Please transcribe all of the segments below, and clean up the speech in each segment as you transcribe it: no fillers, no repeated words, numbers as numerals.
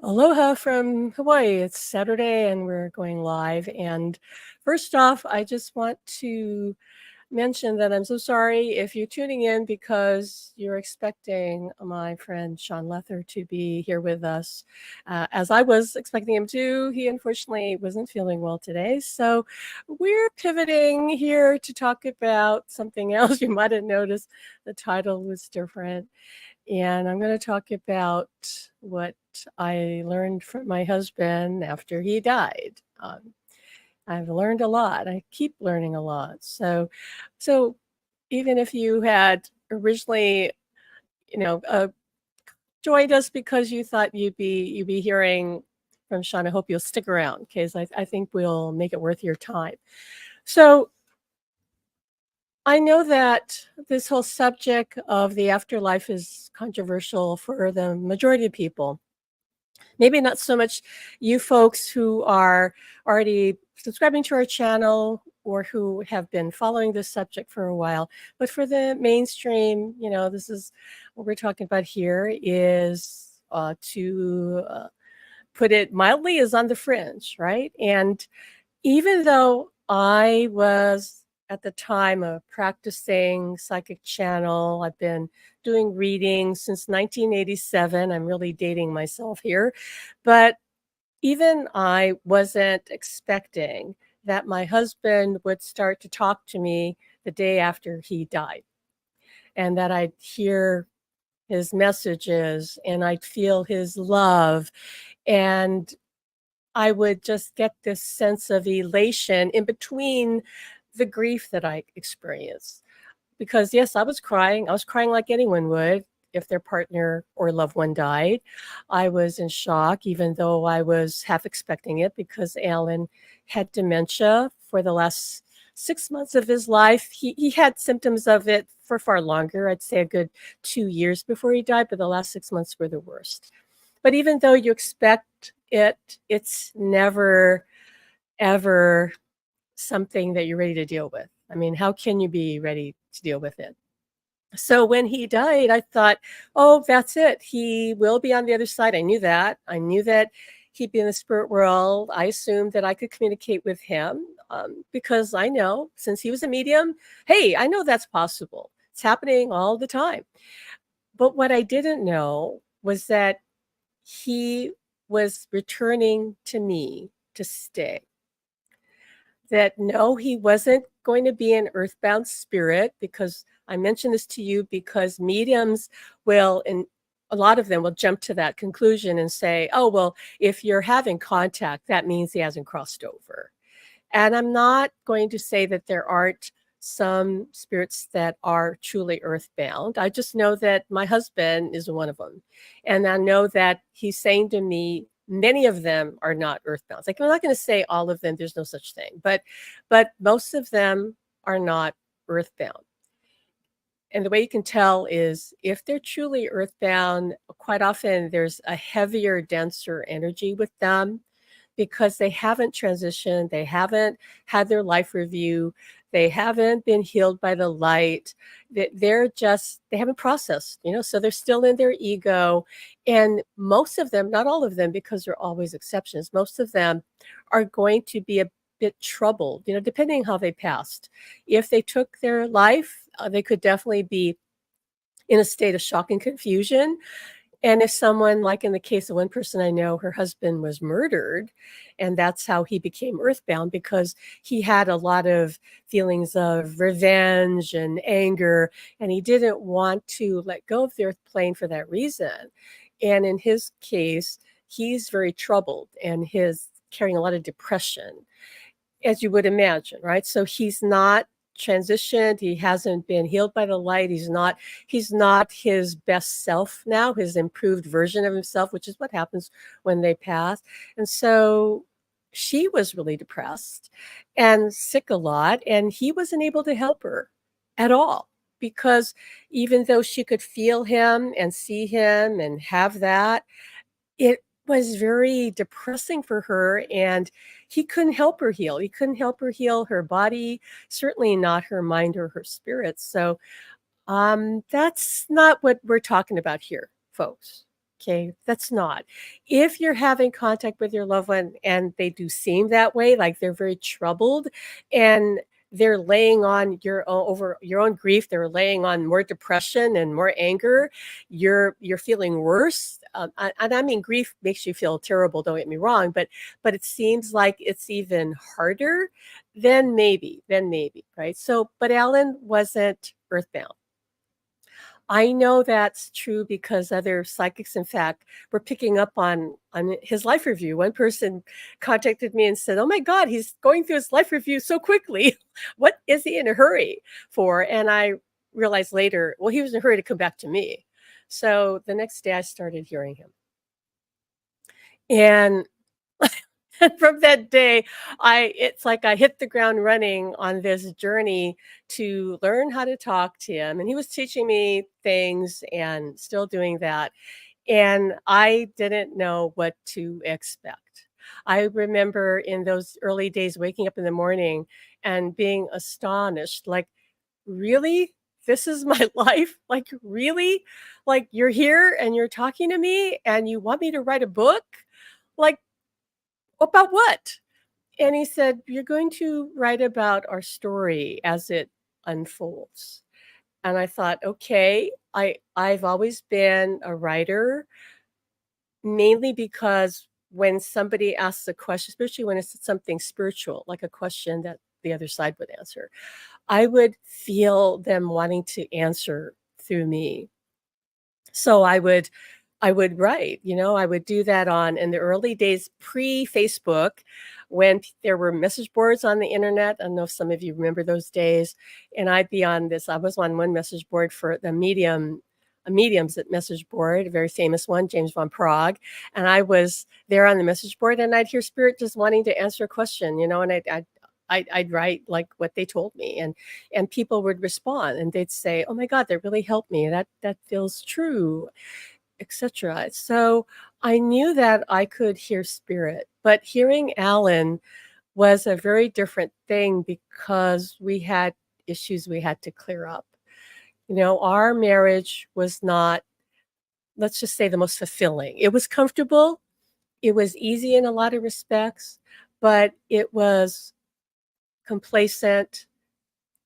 Aloha from Hawaii. It's Saturday and we're going live. And first off, I just want to mention that I'm so sorry if you're tuning in because you're expecting my friend Sean Lether to be here with us. As I was expecting him to, he unfortunately wasn't feeling well today. So we're pivoting here to talk about something else. You might have noticed the title was different. And I'm going to talk about what I learned from my husband after he died. I've learned a lot. I keep learning a lot. So even if you had originally, you know, uh, joined us because you thought you'd be hearing from Sean, I hope you'll stick around because I think we'll make it worth your time. So I know that this whole subject of the afterlife is controversial for the majority of people. Maybe not so much you folks who are already subscribing to our channel or who have been following this subject for a while, but for the mainstream, this is what we're talking about here is to put it mildly, is on the fringe, right? And even though I was at the time a practicing psychic channel, I've been doing readings since 1987. I'm really dating myself here. But even I wasn't expecting that my husband would start to talk to me the day after he died and that I'd hear his messages and I'd feel his love. And I would just get this sense of elation in between the grief that I experienced. Because, yes, I was crying. I was crying like anyone would if their partner or loved one died. I was in shock, even though I was half expecting it because Alan had dementia for the last 6 months of his life. He had symptoms of it for far longer, I'd say a good 2 years before he died, but the last 6 months were the worst. But even though you expect it, it's never, ever something that you're ready to deal with. I mean, how can you be ready to deal with it? So when he died, I thought, oh, that's it. He will be on the other side. I knew that. I knew that he'd be in the spirit world. I assumed that I could communicate with him because I know since he was a medium, hey, I know that's possible. It's happening all the time. But what I didn't know was that he was returning to me to stay. That no, he wasn't going to be an earthbound spirit because I mentioned this to you because mediums will, and a lot of them will jump to that conclusion and say, oh, well, if you're having contact, that means he hasn't crossed over. And I'm not going to say that there aren't some spirits that are truly earthbound. I just know that my husband is one of them. And I know that he's saying to me, many of them are not earthbound. Like I'm not going to say all of them, there's no such thing, but most of them are not earthbound. And the way you can tell is if they're truly earthbound, quite often there's a heavier, denser energy with them because they haven't transitioned, they haven't had their life review, they haven't been healed by the light. They're just, they haven't processed, so they're still in their ego. And most of them, not all of them, because there are always exceptions, most of them are going to be a bit troubled, depending how they passed. If they took their life, they could definitely be in a state of shock and confusion. And if someone, like in the case of one person I know, her husband was murdered, and that's how he became earthbound because he had a lot of feelings of revenge and anger, and he didn't want to let go of the earth plane for that reason. And in his case, he's very troubled and he's carrying a lot of depression, as you would imagine, right? So he's not transitioned, he hasn't been healed by the light, he's not his best self now, his improved version of himself, which is what happens when they pass. And so she was really depressed and sick a lot, and he wasn't able to help her at all because even though she could feel him and see him and have that, it was very depressing for her, and he couldn't help her heal. He couldn't help her heal her body, certainly not her mind or her spirit. So that's not what we're talking about here, folks. Okay, that's not. If you're having contact with your loved one and they do seem that way, like they're very troubled and they're laying on your over your own grief, they're laying on more depression and more anger, you're feeling worse. And I mean, grief makes you feel terrible. Don't get me wrong, but it seems like it's even harder. Then maybe, right? So, but Alan wasn't earthbound. I know that's true because other psychics, in fact, were picking up on his life review. One person contacted me and said, "Oh my God, he's going through his life review so quickly. What is he in a hurry for?" And I realized later, well, he was in a hurry to come back to me. So the next day, I started hearing him, and and from that day, I it's like I hit the ground running on this journey to learn how to talk to him, and he was teaching me things and still doing that, and I didn't know what to expect. I remember in those early days waking up in the morning and being astonished, like, "Really? This is my life? Like, really? Like, you're here and you're talking to me and you want me to write a book? Like, about what?" And he said, "You're going to write about our story as it unfolds." And I thought, "Okay." I've always been a writer, mainly because when somebody asks a question, especially when it's something spiritual, like a question that the other side would answer, I would feel them wanting to answer through me. So I would write, I would do that on in the early days pre-Facebook when there were message boards on the internet. I don't know if some of you remember those days. And I was on one message board for the Medium's at message board, a very famous one, James von Prague. And I was there on the message board and I'd hear spirit just wanting to answer a question, and I'd write like what they told me, and people would respond and they'd say, "Oh my God, that really helped me. That feels true," etc. So I knew that I could hear spirit, but hearing Alan was a very different thing because we had issues we had to clear up. Our marriage was not, let's just say, the most fulfilling. It was comfortable, it was easy in a lot of respects, but it was complacent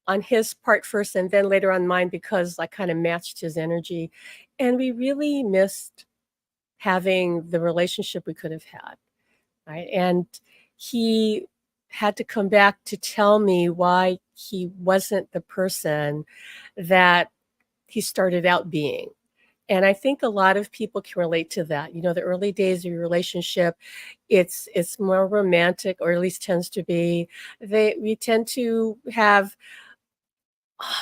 on his part first and then later on mine because I kind of matched his energy. And we really missed having the relationship we could have had, right? And he had to come back to tell me why he wasn't the person that he started out being. And I think a lot of people can relate to that. The early days of your relationship, it's more romantic, or at least tends to be. We tend to have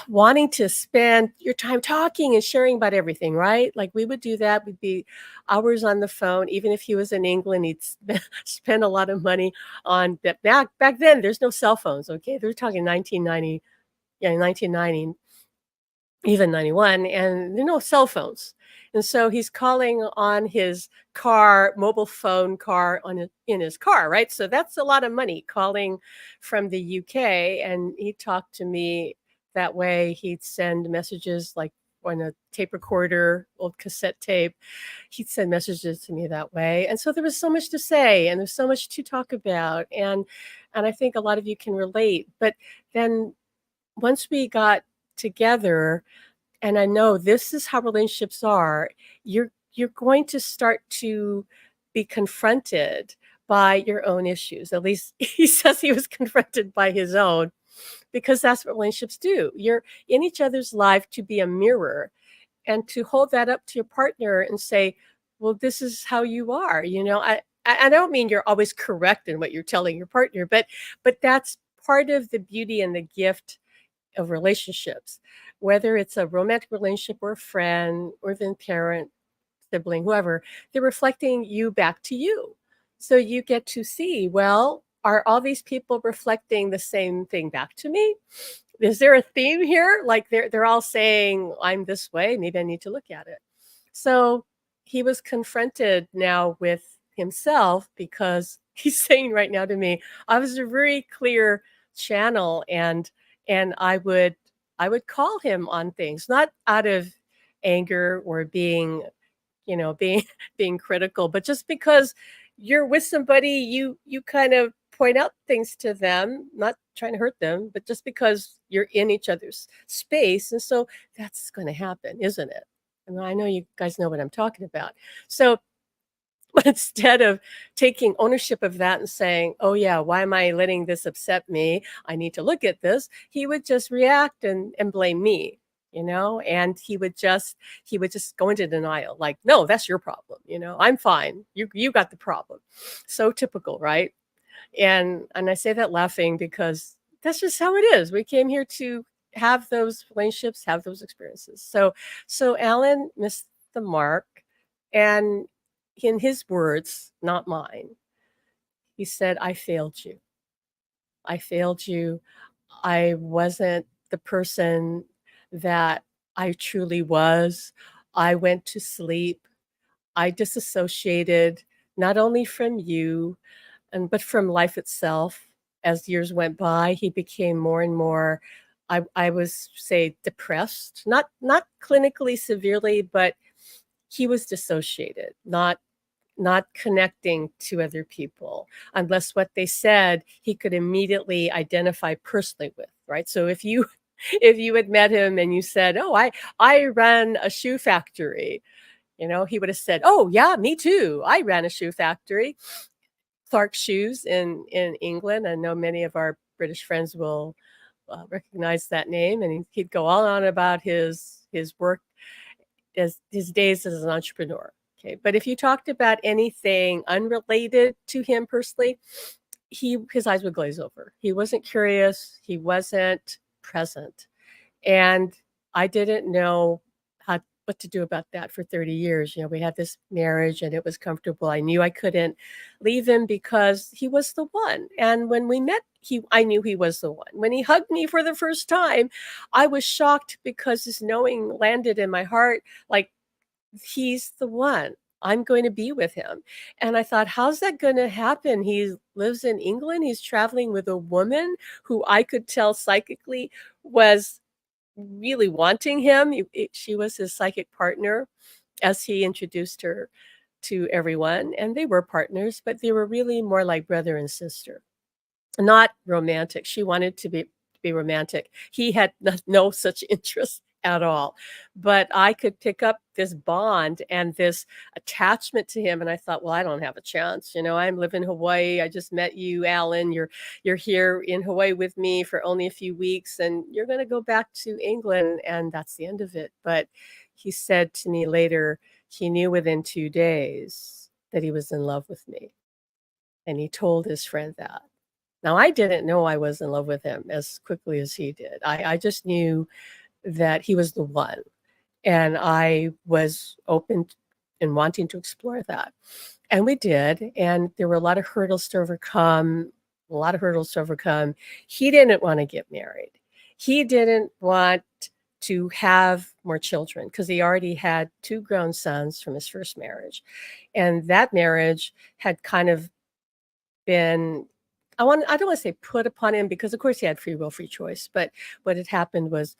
wanting to spend your time talking and sharing about everything, right? Like we would do that. We'd be hours on the phone. Even if he was in England, he'd spend a lot of money on that. Back then, there's no cell phones. Okay, they're talking 1990, yeah, 1990, even 91, and there are no cell phones. And so he's calling on his mobile phone car in his car, right? So that's a lot of money calling from the UK. And he talked to me that way. He'd send messages like on a tape recorder, old cassette tape. He'd send messages to me that way. And so there was so much to say and there's so much to talk about. And I think a lot of you can relate. But then once we got together, and I know this is how relationships are, you're going to start to be confronted by your own issues. At least he says he was confronted by his own, because that's what relationships do. You're in each other's life to be a mirror and to hold that up to your partner and say, "Well, this is how you are." I don't mean you're always correct in what you're telling your partner, but that's part of the beauty and the gift of relationships, whether it's a romantic relationship or a friend or even parent, sibling, whoever, they're reflecting you back to you. So you get to see, well, are all these people reflecting the same thing back to me? Is there a theme here? Like they're all saying, "I'm this way, maybe I need to look at it." So he was confronted now with himself because he's saying right now to me, I was a very clear channel, and I would call him on things, not out of anger or being being being critical, but just because you're with somebody, you kind of point out things to them, not trying to hurt them, but just because you're in each other's space, and so that's going to happen, isn't it? And I know you guys know what I'm talking about. So but instead of taking ownership of that and saying, "Oh, yeah, why am I letting this upset me? I need to look at this," he would just react and blame me, and he would just go into denial, like, "No, that's your problem, I'm fine. You got the problem." So typical, right? And I say that laughing because that's just how it is. We came here to have those relationships, have those experiences. So Alan missed the mark, and in his words, not mine, he said, "I failed you. I failed you. I wasn't the person that I truly was. I went to sleep. I disassociated not only from you, but from life itself. As years went by, he became more and more, I was say depressed, not clinically severely, but he was dissociated, not connecting to other people unless what they said he could immediately identify personally with, right? So if you if you had met him and you said, "Oh, I ran a shoe factory," he would have said, "Oh, yeah, me too. I ran a shoe factory." Clark Shoes in England. I know many of our British friends will recognize that name, and he'd go on about his work as his days as an entrepreneur. Okay, but if you talked about anything unrelated to him personally, his eyes would glaze over. He wasn't curious. He wasn't present. And I didn't know how what to do about that for 30 years. We had this marriage and it was comfortable. I knew I couldn't leave him because he was the one. And when we met, I knew he was the one. When he hugged me for the first time, I was shocked because this knowing landed in my heart like he's the one. I'm going to be with him. And I thought, how's that going to happen? He lives in England. He's traveling with a woman who I could tell psychically was really wanting him. She was his psychic partner as he introduced her to everyone, and they were partners, but they were really more like brother and sister, not romantic. She wanted to be romantic. He had no such interest at all. But I could pick up this bond and this attachment to him, and I thought, well, I don't have a chance. I'm living in Hawaii. I just met you, Alan. You're here in Hawaii with me for only a few weeks, and you're going to go back to England, and that's the end of it. But he said to me later, he knew within 2 days that he was in love with me, and he told his friend that. Now, I didn't know I was in love with him as quickly as he did. I just knew that he was the one, and I was open and wanting to explore that. And we did, and there were a lot of hurdles to overcome, a lot of hurdles to overcome. He didn't wanna get married. He didn't want to have more children because he already had 2 grown sons from his first marriage, and that marriage had kind of been I don't wanna say put upon him because, of course, he had free will, free choice, but what had happened was,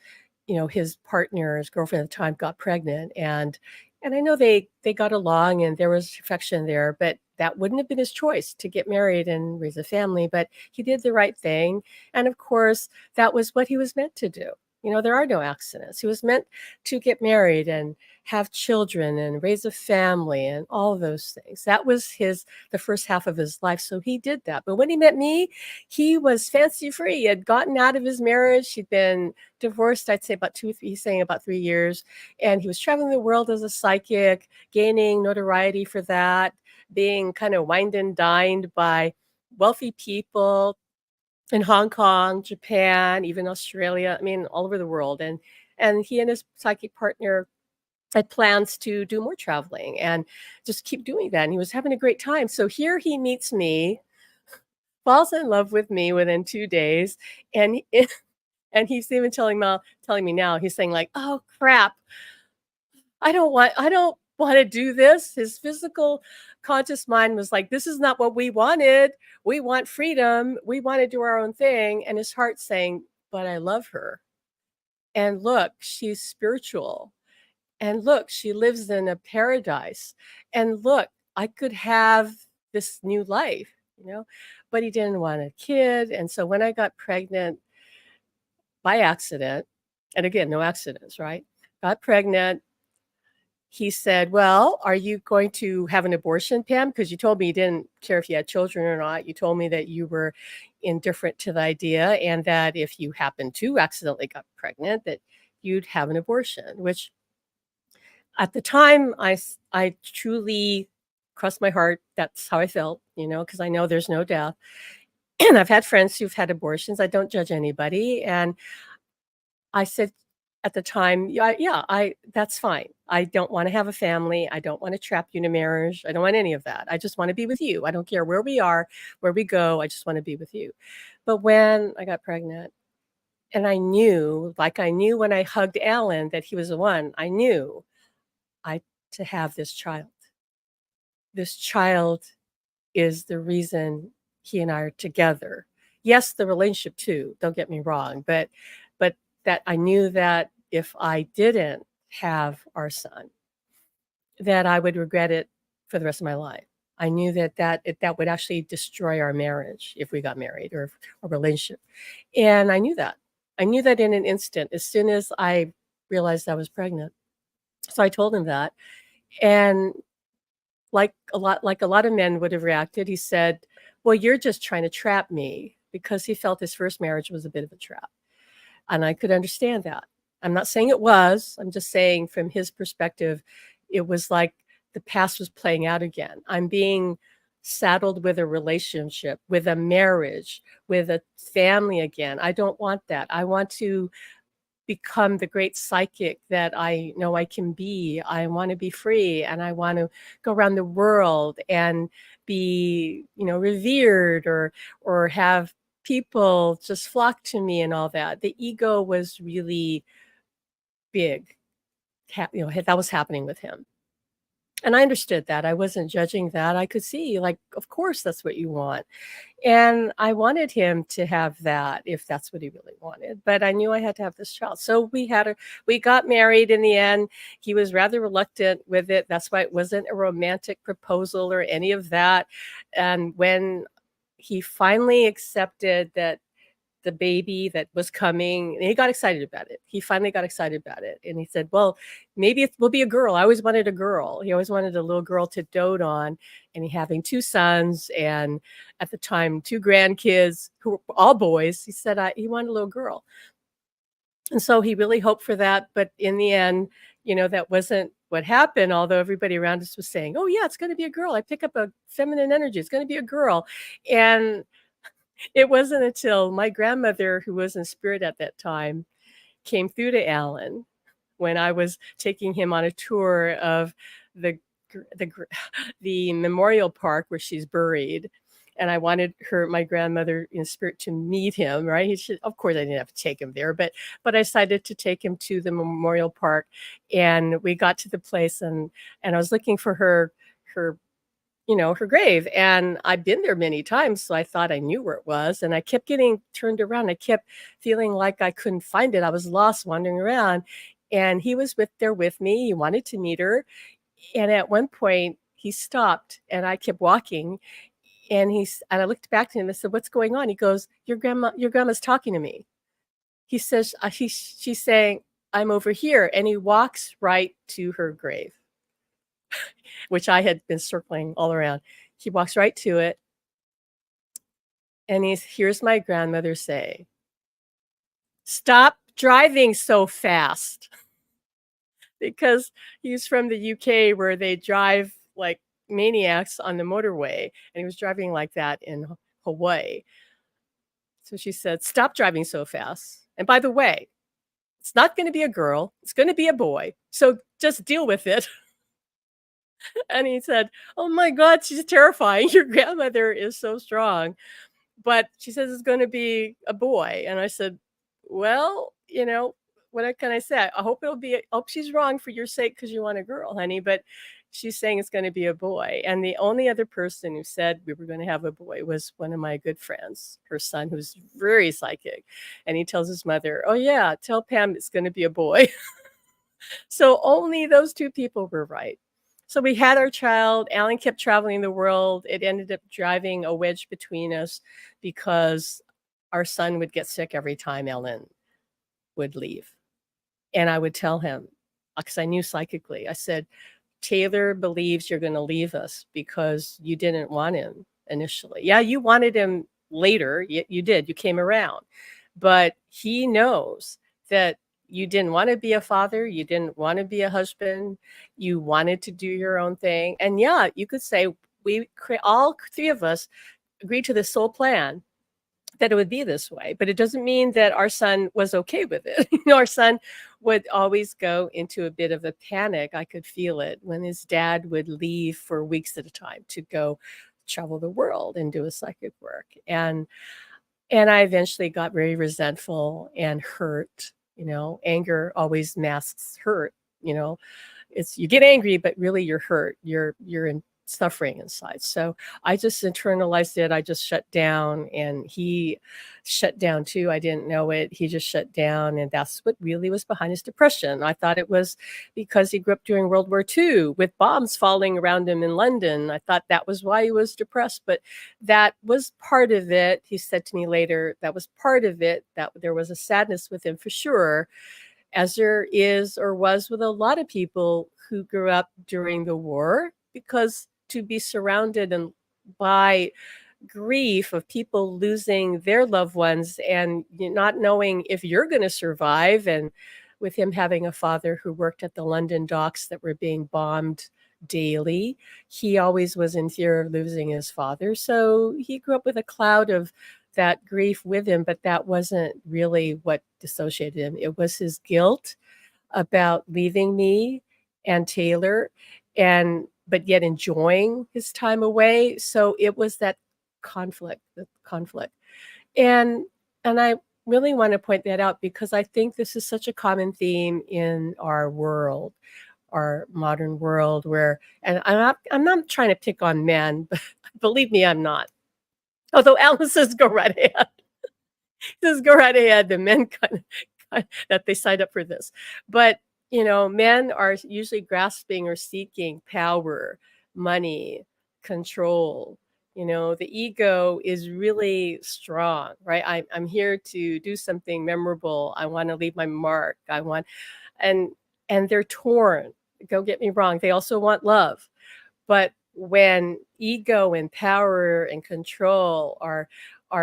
his partner, his girlfriend at the time got pregnant, and I know they got along and there was affection there, but that wouldn't have been his choice to get married and raise a family, but he did the right thing, and of course, that was what he was meant to do. There are no accidents. He was meant to get married and have children and raise a family and all of those things. That was the first half of his life, so he did that. But when he met me, he was fancy free. He had gotten out of his marriage. He'd been divorced, I'd say about 2 he's saying about 3 years, and he was traveling the world as a psychic, gaining notoriety for that, being kind of wined and dined by wealthy people in Hong Kong, Japan, even Australia, I mean, all over the world, and he and his psychic partner had plans to do more traveling and just keep doing that, and he was having a great time. So here he meets me, falls in love with me within 2 days, and he and he's even telling me now, he's saying like, "Oh, crap. I don't wanna do this." His physical conscious mind was like, "This is not what we wanted. We want freedom. We wanna do our own thing." And his heart saying, "But I love her. And look, she's spiritual. And look, she lives in a paradise. And look, I could have this new life, you know? But he didn't want a kid. And so when I got pregnant by accident, and again, no accidents, right? Got pregnant, he said, "Well, are you going to have an abortion, Pam? Because you told me you didn't care if you had children or not. You told me that you were indifferent to the idea and that if you happened to accidentally got pregnant, that you'd have an abortion," which at the time I truly crossed my heart. That's how I felt, because I know there's no death. And I've had friends who've had abortions. I don't judge anybody. And I said at the time, yeah, that's fine. I don't want to have a family. I don't want to trap you in a marriage. I don't want any of that. I just want to be with you. I don't care where we are, where we go. I just want to be with you. But when I got pregnant and I knew, like I knew when I hugged Alan that he was the one, I knew I to have this child. This child is the reason he and I are together. Yes, the relationship too, don't get me wrong, but that I knew that if I didn't have our son, that I would regret it for the rest of my life. I knew that would actually destroy our marriage if we got married or a relationship. And I knew that. I knew that in an instant as soon as I realized I was pregnant. So I told him that. And like a lot of men would have reacted, he said, "Well, you're just trying to trap me," because he felt his first marriage was a bit of a trap. And I could understand that. I'm not saying it was, I'm just saying from his perspective, it was like the past was playing out again. I'm being saddled with a relationship, with a marriage, with a family again. I don't want that. I want to become the great psychic that I know I can be. I want to be free and I want to go around the world and be, revered or have people just flock to me and all that. The ego was really big. That was happening with him. And I understood that. I wasn't judging that. I could see, like, of course, that's what you want. And I wanted him to have that if that's what he really wanted, but I knew I had to have this child. So we got married in the end. He was rather reluctant with it. That's why it wasn't a romantic proposal or any of that. And when he finally accepted that the baby that was coming, and he got excited about it. He finally got excited about it. And he said, "Well, maybe it will be a girl." I always wanted a girl. He always wanted a little girl to dote on. And he having two sons and at the time, two grandkids who were all boys. He said he wanted a little girl. And so he really hoped for that. But in the end, that wasn't what happened. Although everybody around us was saying, "Oh, yeah, it's going to be a girl. I pick up a feminine energy. It's going to be a girl." And it wasn't until my grandmother, who was in spirit at that time, came through to Alan when I was taking him on a tour of the the memorial park where she's buried. And I wanted my grandmother in spirit to meet him, right? Of course, I didn't have to take him there, but I decided to take him to the memorial park, and we got to the place, and I was looking for her her grave. And I've been there many times, so I thought I knew where it was. And I kept getting turned around. I kept feeling like I couldn't find it. I was lost wandering around. And he was there with me. He wanted to meet her. And at one point, he stopped and I kept walking. And I looked back to him and said, "What's going on?" He goes, your grandma's talking to me." He says, she's saying, "I'm over here." And he walks right to her grave, which I had been circling all around. He walks right to it, and he hears my grandmother say, "Stop driving so fast," because he's from the UK where they drive like maniacs on the motorway, and he was driving like that in Hawaii. So she said, "Stop driving so fast. And by the way, it's not going to be a girl, it's going to be a boy. So just deal with it." And he said, "Oh my God, she's terrifying. Your grandmother is so strong. But she says it's gonna be a boy." And I said, "Well, what can I say? I hope she's wrong for your sake because you want a girl, honey, but she's saying it's gonna be a boy." And the only other person who said we were gonna have a boy was one of my good friends, her son, who's very psychic. And he tells his mother, "Oh, yeah, tell Pam it's gonna be a boy." So only those 2 people were right. So we had our child, Alan kept traveling the world, it ended up driving a wedge between us because our son would get sick every time Ellen would leave, and I would tell him, because I knew psychically, I said, "Taylor believes you're gonna leave us because you didn't want him initially. Yeah, you wanted him later, you did, you came around, but he knows that you didn't wanna be a father, you didn't wanna be a husband, you wanted to do your own thing." And yeah, you could say all 3 of us agreed to this sole plan that it would be this way, but it doesn't mean that our son was okay with it. Our son would always go into a bit of a panic. I could feel it when his dad would leave for weeks at a time to go travel the world and do his psychic work. And I eventually got very resentful and hurt. Anger always masks hurt, you know. It's you get angry, but really you're hurt. You're in suffering inside. So I just internalized it. I just shut down and he shut down too. I didn't know it. He just shut down. And that's what really was behind his depression. I thought it was because he grew up during World War II with bombs falling around him in London. I thought that was why he was depressed, but that was part of it. He said to me later, that was part of it, that there was a sadness with him for sure, as there is or was with a lot of people who grew up during the war, because to be surrounded and by grief of people losing their loved ones and not knowing if you're going to survive, and with him having a father who worked at the London docks that were being bombed daily, he always was in fear of losing his father. So he grew up with a cloud of that grief with him, but that wasn't really what dissociated him. It was his guilt about leaving me and Taylor, and but yet enjoying his time away. So it was that the conflict. And and I really want to point that out because I think this is such a common theme in our world, our modern world, where, and I'm not trying to pick on men, but believe me, I'm not. Although Alan says go right ahead. Just go right ahead. The men that they signed up for this. But, men are usually grasping or seeking power, money, control. The ego is really strong, right? I'm here to do something memorable. I want to leave my mark. And and they're torn. Don't get me wrong. They also want love. But when ego and power and control are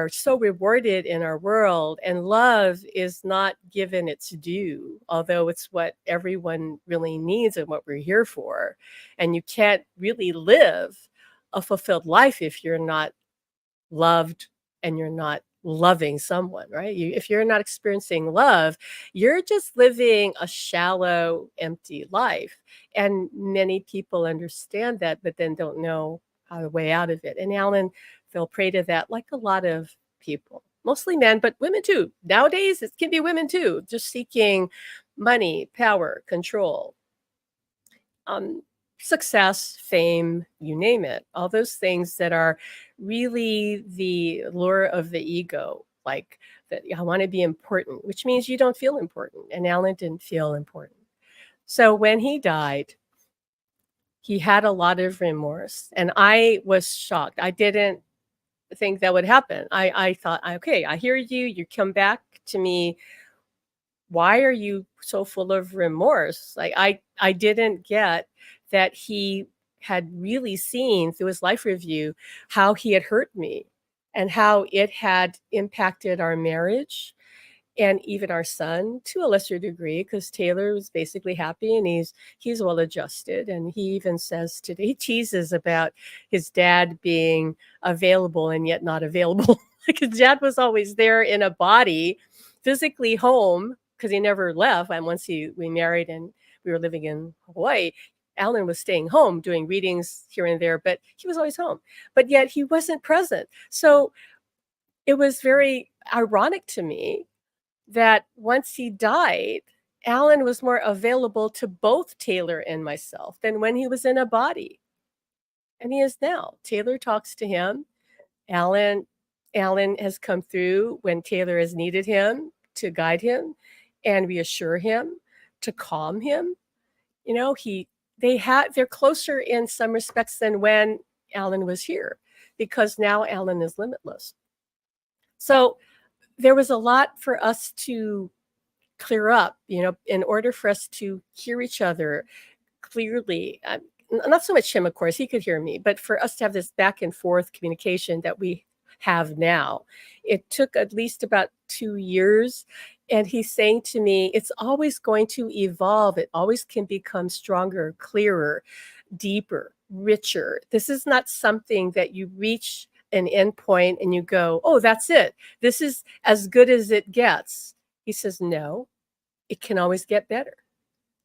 so rewarded in our world, and love is not given its due, although it's what everyone really needs and what we're here for. And you can't really live a fulfilled life if you're not loved and you're not loving someone, right? If you're not experiencing love, you're just living a shallow, empty life. And many people understand that, but then don't know how to way out of it. And Alan fell prey to that, like a lot of people, mostly men, but women too. Nowadays, it can be women too, just seeking money, power, control, um, success, fame, you name it, all those things that are really the lure of the ego, like that I want to be important, which means you don't feel important. And Alan didn't feel important. So when he died, he had a lot of remorse. And I was shocked. I didn't think that would happen. I thought, okay, I hear you. You come back to me, why are you so full of remorse? Like I didn't get that he had really seen through his life review how he had hurt me and how it had impacted our marriage and even our son to a lesser degree, because Taylor was basically happy and he's well adjusted. And he even says today, he teases about his dad being available and yet not available. Like his dad was always there in a body, physically home, because he never left. And once we married and we were living in Hawaii, Alan was staying home doing readings here and there, but he was always home. But yet he wasn't present. So it was very ironic to me that once he died, Alan was more available to both Taylor and myself than when he was in a body. And he is now. Taylor talks to him. Alan Alan has come through when Taylor has needed him to guide him and reassure him. to calm him. You know, they're closer in some respects than when Alan was here, because now Alan is limitless. So there was a lot for us to clear up, in order for us to hear each other clearly. Not so much him, of course, he could hear me, but for us to have this back and forth communication that we have now, it took at least about 2 years. And he's saying to me, it's always going to evolve. It always can become stronger, clearer, deeper, richer. This is not something that you reach an end point and you go, oh, that's it. This is as good as it gets. He says, no, it can always get better.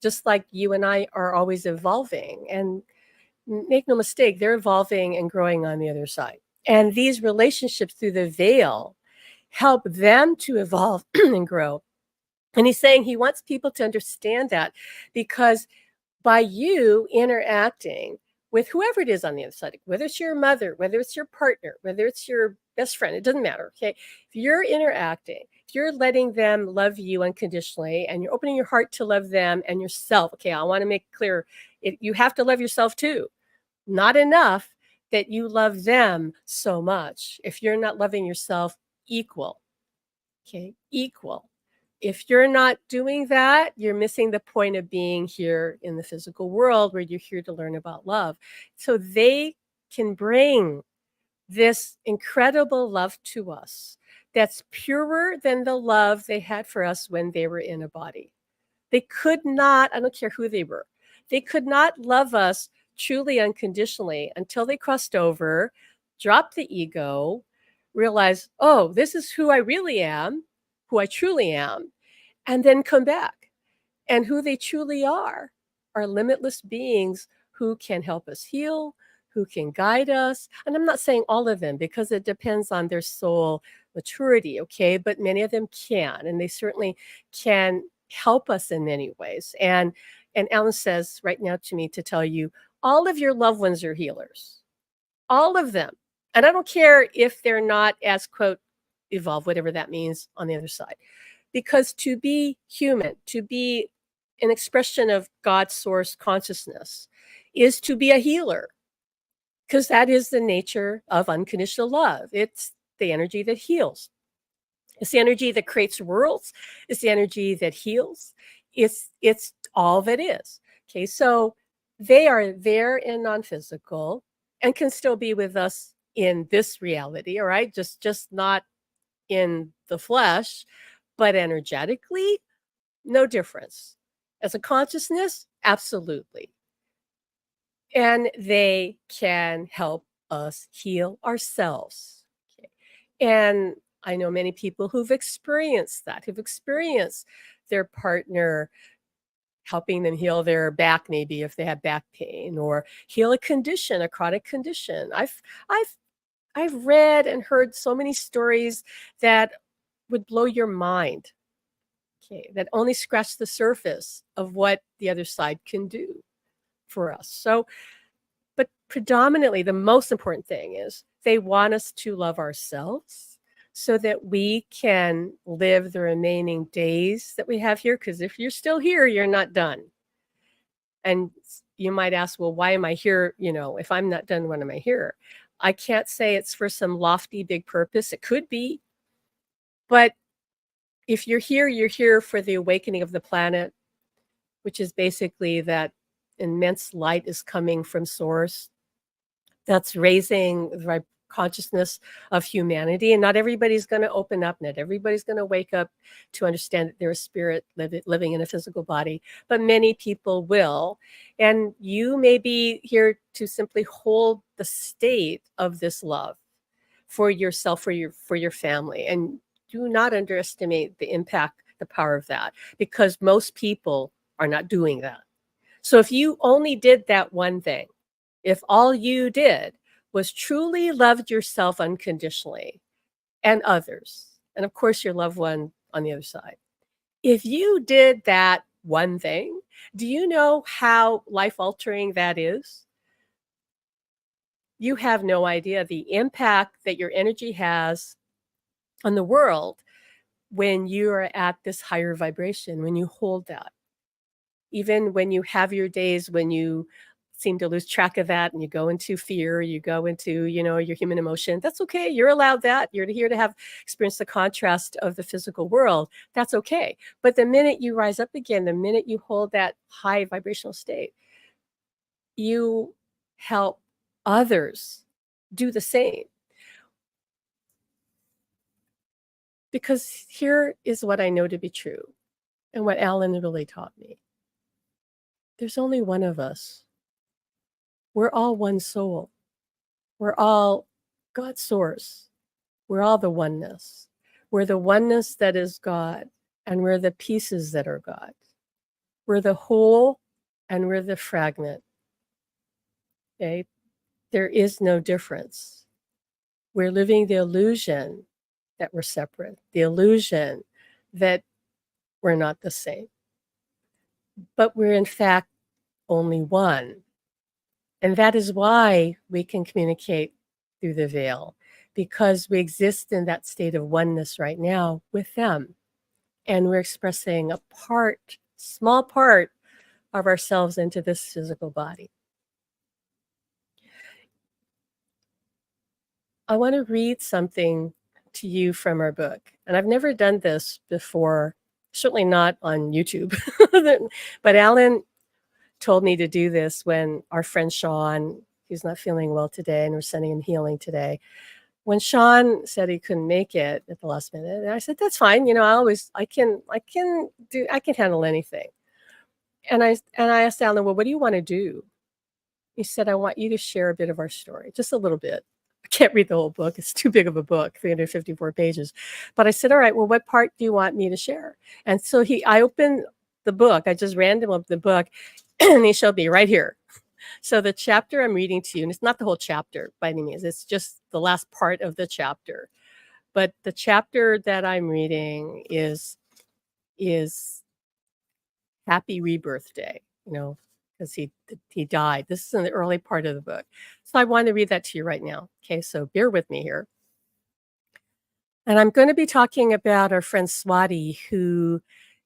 Just like you and I are always evolving. And make no mistake, they're evolving and growing on the other side. And these relationships through the veil help them to evolve and grow. And he's saying he wants people to understand that, because by you interacting with whoever it is on the other side, whether it's your mother, whether it's your partner, whether it's your best friend, it doesn't matter. Okay. If you're interacting, if you're letting them love you unconditionally and you're opening your heart to love them and yourself. Okay. I want to make it clear, you have to love yourself too. Not enough that you love them so much if you're not loving yourself equal. Okay. Equal. If you're not doing that, you're missing the point of being here in the physical world, where you're here to learn about love. So they can bring this incredible love to us that's purer than the love they had for us when they were in a body. They could not, I don't care who they were, they could not love us truly unconditionally until they crossed over, dropped the ego, realized, oh, this is who I really am, who I truly am, and then come back. And who they truly are limitless beings who can help us heal, who can guide us. And I'm not saying all of them, because it depends on their soul maturity, okay? But many of them can, and they certainly can help us in many ways. And Alan says right now to me to tell you, all of your loved ones are healers. All of them. And I don't care if they're not as, quote, evolved, whatever that means, on the other side. Because to be human, to be an expression of God's source consciousness, is to be a healer, because that is the nature of unconditional love. It's the energy that heals. It's the energy that creates worlds. It's the energy that heals. It's all that is. Okay, so they are there in non-physical and can still be with us in this reality, all right? Just not in the flesh, but energetically, no difference. As a consciousness, absolutely. And they can help us heal ourselves. Okay. And I know many people who've experienced that, who've experienced their partner helping them heal their back, maybe if they have back pain, or heal a condition, a chronic condition. I've read and heard so many stories that would blow your mind. Okay, that only scratch the surface of what the other side can do for us. So, but predominantly, the most important thing is they want us to love ourselves so that we can live the remaining days that we have here. Because if you're still here, you're not done. And you might ask, well, why am I here? If I'm not done, when am I here? I can't say it's for some lofty, big purpose. It could be. But if you're here for the awakening of the planet, which is basically that immense light is coming from source that's raising the consciousness of humanity. And not everybody's going to open up. Not everybody's going to wake up to understand that they're a spirit living in a physical body, but many people will. And you may be here to simply hold the state of this love for yourself, for your family. And do not underestimate the impact, the power of that, because most people are not doing that. So if you only did that one thing, if all you did was truly loved yourself unconditionally and others, and of course your loved one on the other side, if you did that one thing, do you know how life-altering that is? You have no idea the impact that your energy has on the world when you are at this higher vibration, when you hold that. even when you have your days when you seem to lose track of that and you go into fear, you go into, your human emotion. That's okay. You're allowed that. You're here to have experience the contrast of the physical world. That's okay. But the minute you rise up again, the minute you hold that high vibrational state, you help others do the same. Because here is what I know to be true and what Alan really taught me. There's only one of us. We're all one soul. We're all God's source. We're all the oneness. We're the oneness that is God, and we're the pieces that are God. We're the whole, and we're the fragment. Okay? There is no difference. We're living the illusion that we're separate, the illusion that we're not the same. But we're in fact only one. And that is why we can communicate through the veil, because we exist in that state of oneness right now with them. And we're expressing a part, small part of ourselves into this physical body. I want to read something to you from our book. And I've never done this before, certainly not on YouTube. But Alan told me to do this when our friend Sean, he's not feeling well today, and we're sending him healing today. When Sean said he couldn't make it at the last minute, and I said, that's fine. I can handle anything. And I asked Alan, well, what do you want to do? He said, I want you to share a bit of our story, just a little bit. I can't read the whole book. It's too big of a book, 354 pages. But I said, all right, well, what part do you want me to share? And so I opened the book. I just random opened the book, and he showed me right here. So the chapter I'm reading to you, and it's not the whole chapter by any means, it's just the last part of the chapter. But the chapter that I'm reading is Happy Rebirth Day, because he died. This is in the early part of the book. So I want to read that to you right now. Okay, so bear with me here. And I'm going to be talking about our friend Swati, who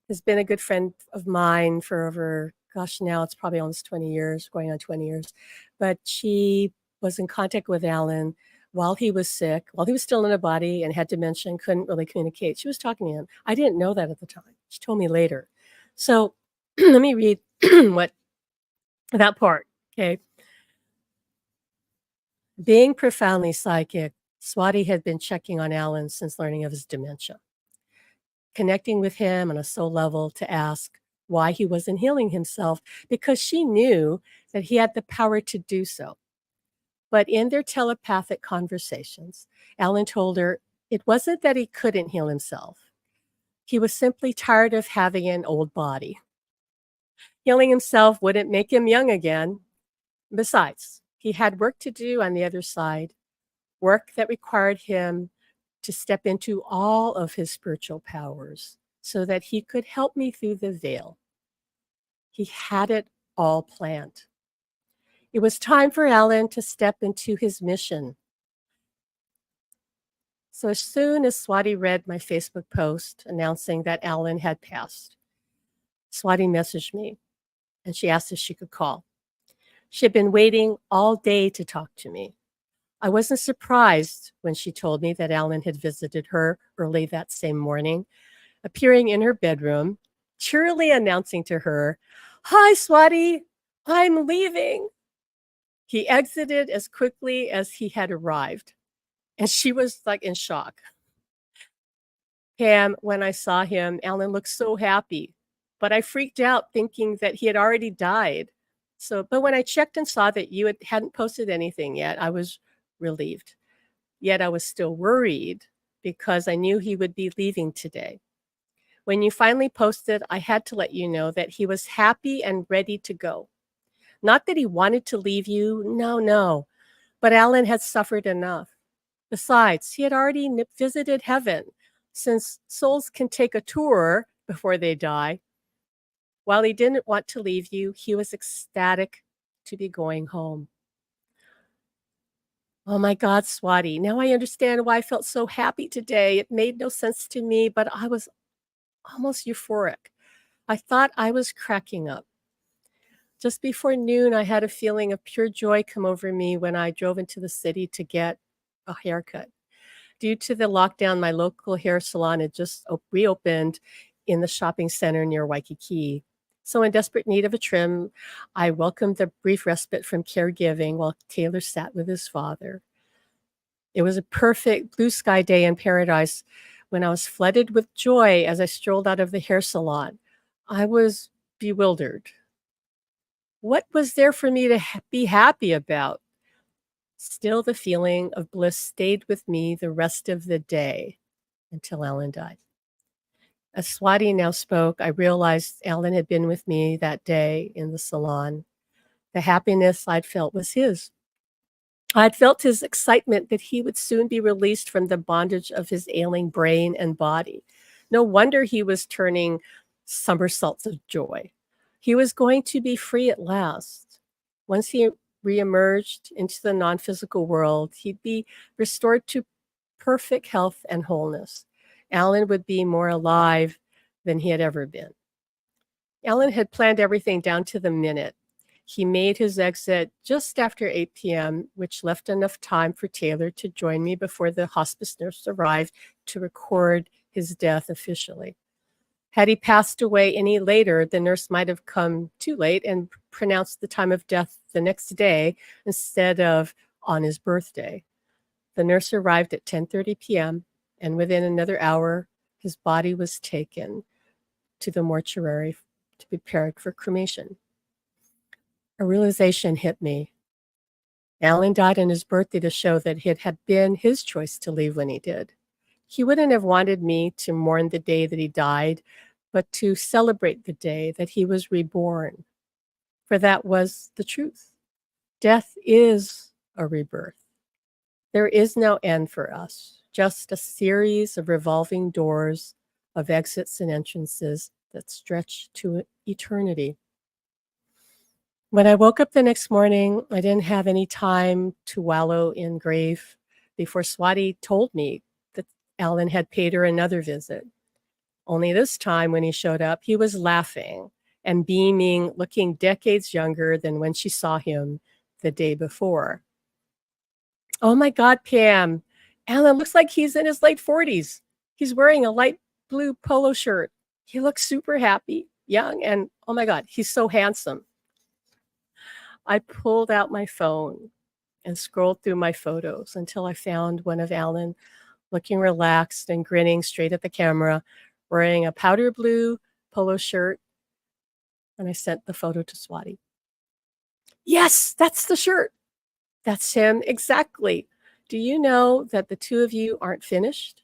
has been a good friend of mine for over, gosh, now it's probably almost 20 years, going on 20 years. But she was in contact with Alan while he was sick, while he was still in a body and had dementia and couldn't really communicate. She was talking to him. I didn't know that at the time. She told me later. So let me read that part, okay? Being profoundly psychic, Swati had been checking on Alan since learning of his dementia, connecting with him on a soul level to ask why he wasn't healing himself, because she knew that he had the power to do so. But in their telepathic conversations, Alan told her it wasn't that he couldn't heal himself. He was simply tired of having an old body. Healing himself wouldn't make him young again. Besides, he had work to do on the other side, work that required him to step into all of his spiritual powers so that he could help me through the veil. He had it all planned. It was time for Alan to step into his mission. So as soon as Swati read my Facebook post announcing that Alan had passed, Swati messaged me and she asked if she could call. She had been waiting all day to talk to me. I wasn't surprised when she told me that Alan had visited her early that same morning, appearing in her bedroom, cheerily announcing to her, "Hi, Swati, I'm leaving." He exited as quickly as he had arrived, and she was like in shock. Pam, when I saw him, Alan looked so happy, but I freaked out thinking that he had already died. But when I checked and saw that you hadn't posted anything yet, I was relieved. Yet I was still worried because I knew he would be leaving today. When you finally posted, I had to let you know that he was happy and ready to go. Not that he wanted to leave you, no, but Alan had suffered enough. Besides, he had already visited heaven, since souls can take a tour before they die. While he didn't want to leave you, he was ecstatic to be going home. Oh my God, Swati, now I understand why I felt so happy today. It made no sense to me, but I was almost euphoric. I thought I was cracking up. Just before noon, I had a feeling of pure joy come over me when I drove into the city to get a haircut. Due to the lockdown, my local hair salon had just reopened in the shopping center near Waikiki. So, in desperate need of a trim, I welcomed the brief respite from caregiving while Taylor sat with his father. It was a perfect blue sky day in paradise when I was flooded with joy as I strolled out of the hair salon. I was bewildered. What was there for me to be happy about? Still, the feeling of bliss stayed with me the rest of the day until Alan died. As Swati now spoke, I realized Alan had been with me that day in the salon. The happiness I'd felt was his. I'd felt his excitement that he would soon be released from the bondage of his ailing brain and body. No wonder he was turning somersaults of joy. He was going to be free at last. Once he reemerged into the non physical world, he'd be restored to perfect health and wholeness. Alan would be more alive than he had ever been. Alan had planned everything down to the minute. He made his exit just after 8 p.m., which left enough time for Taylor to join me before the hospice nurse arrived to record his death officially. Had he passed away any later, the nurse might have come too late and pronounced the time of death the next day instead of on his birthday. The nurse arrived at 10:30 p.m., and within another hour, his body was taken to the mortuary to be prepared for cremation. A realization hit me. Alan died on his birthday to show that it had been his choice to leave when he did. He wouldn't have wanted me to mourn the day that he died, but to celebrate the day that he was reborn. For that was the truth. Death is a rebirth. There is no end for us, just a series of revolving doors of exits and entrances that stretch to eternity. When I woke up the next morning, I didn't have any time to wallow in grief before Swati told me that Alan had paid her another visit. Only this time, when he showed up, he was laughing and beaming, looking decades younger than when she saw him the day before. Oh my God, Pam, Alan looks like he's in his late 40s. He's wearing a light blue polo shirt. He looks super happy, young, and oh my God, he's so handsome. I pulled out my phone and scrolled through my photos until I found one of Alan looking relaxed and grinning straight at the camera, wearing a powder blue polo shirt, and I sent the photo to Swati. Yes, that's the shirt. That's him exactly. Do you know that the two of you aren't finished?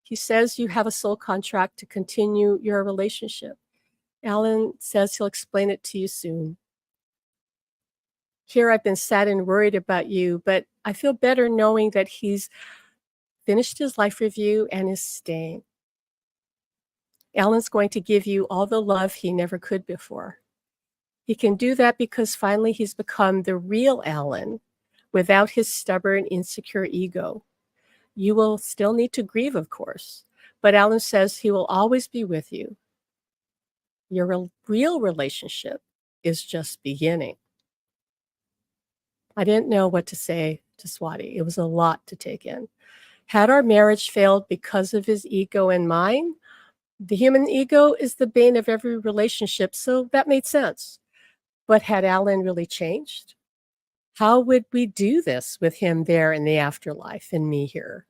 He says you have a soul contract to continue your relationship. Alan says he'll explain it to you soon. Here I've been sad and worried about you, but I feel better knowing that he's finished his life review and is staying. Alan's going to give you all the love he never could before. He can do that because finally he's become the real Alan without his stubborn, insecure ego. You will still need to grieve, of course, but Alan says he will always be with you. Your real relationship is just beginning. I didn't know what to say to Swati. It was a lot to take in. Had our marriage failed because of his ego and mine? The human ego is the bane of every relationship, so that made sense. But had Alan really changed? How would we do this with him there in the afterlife and me here?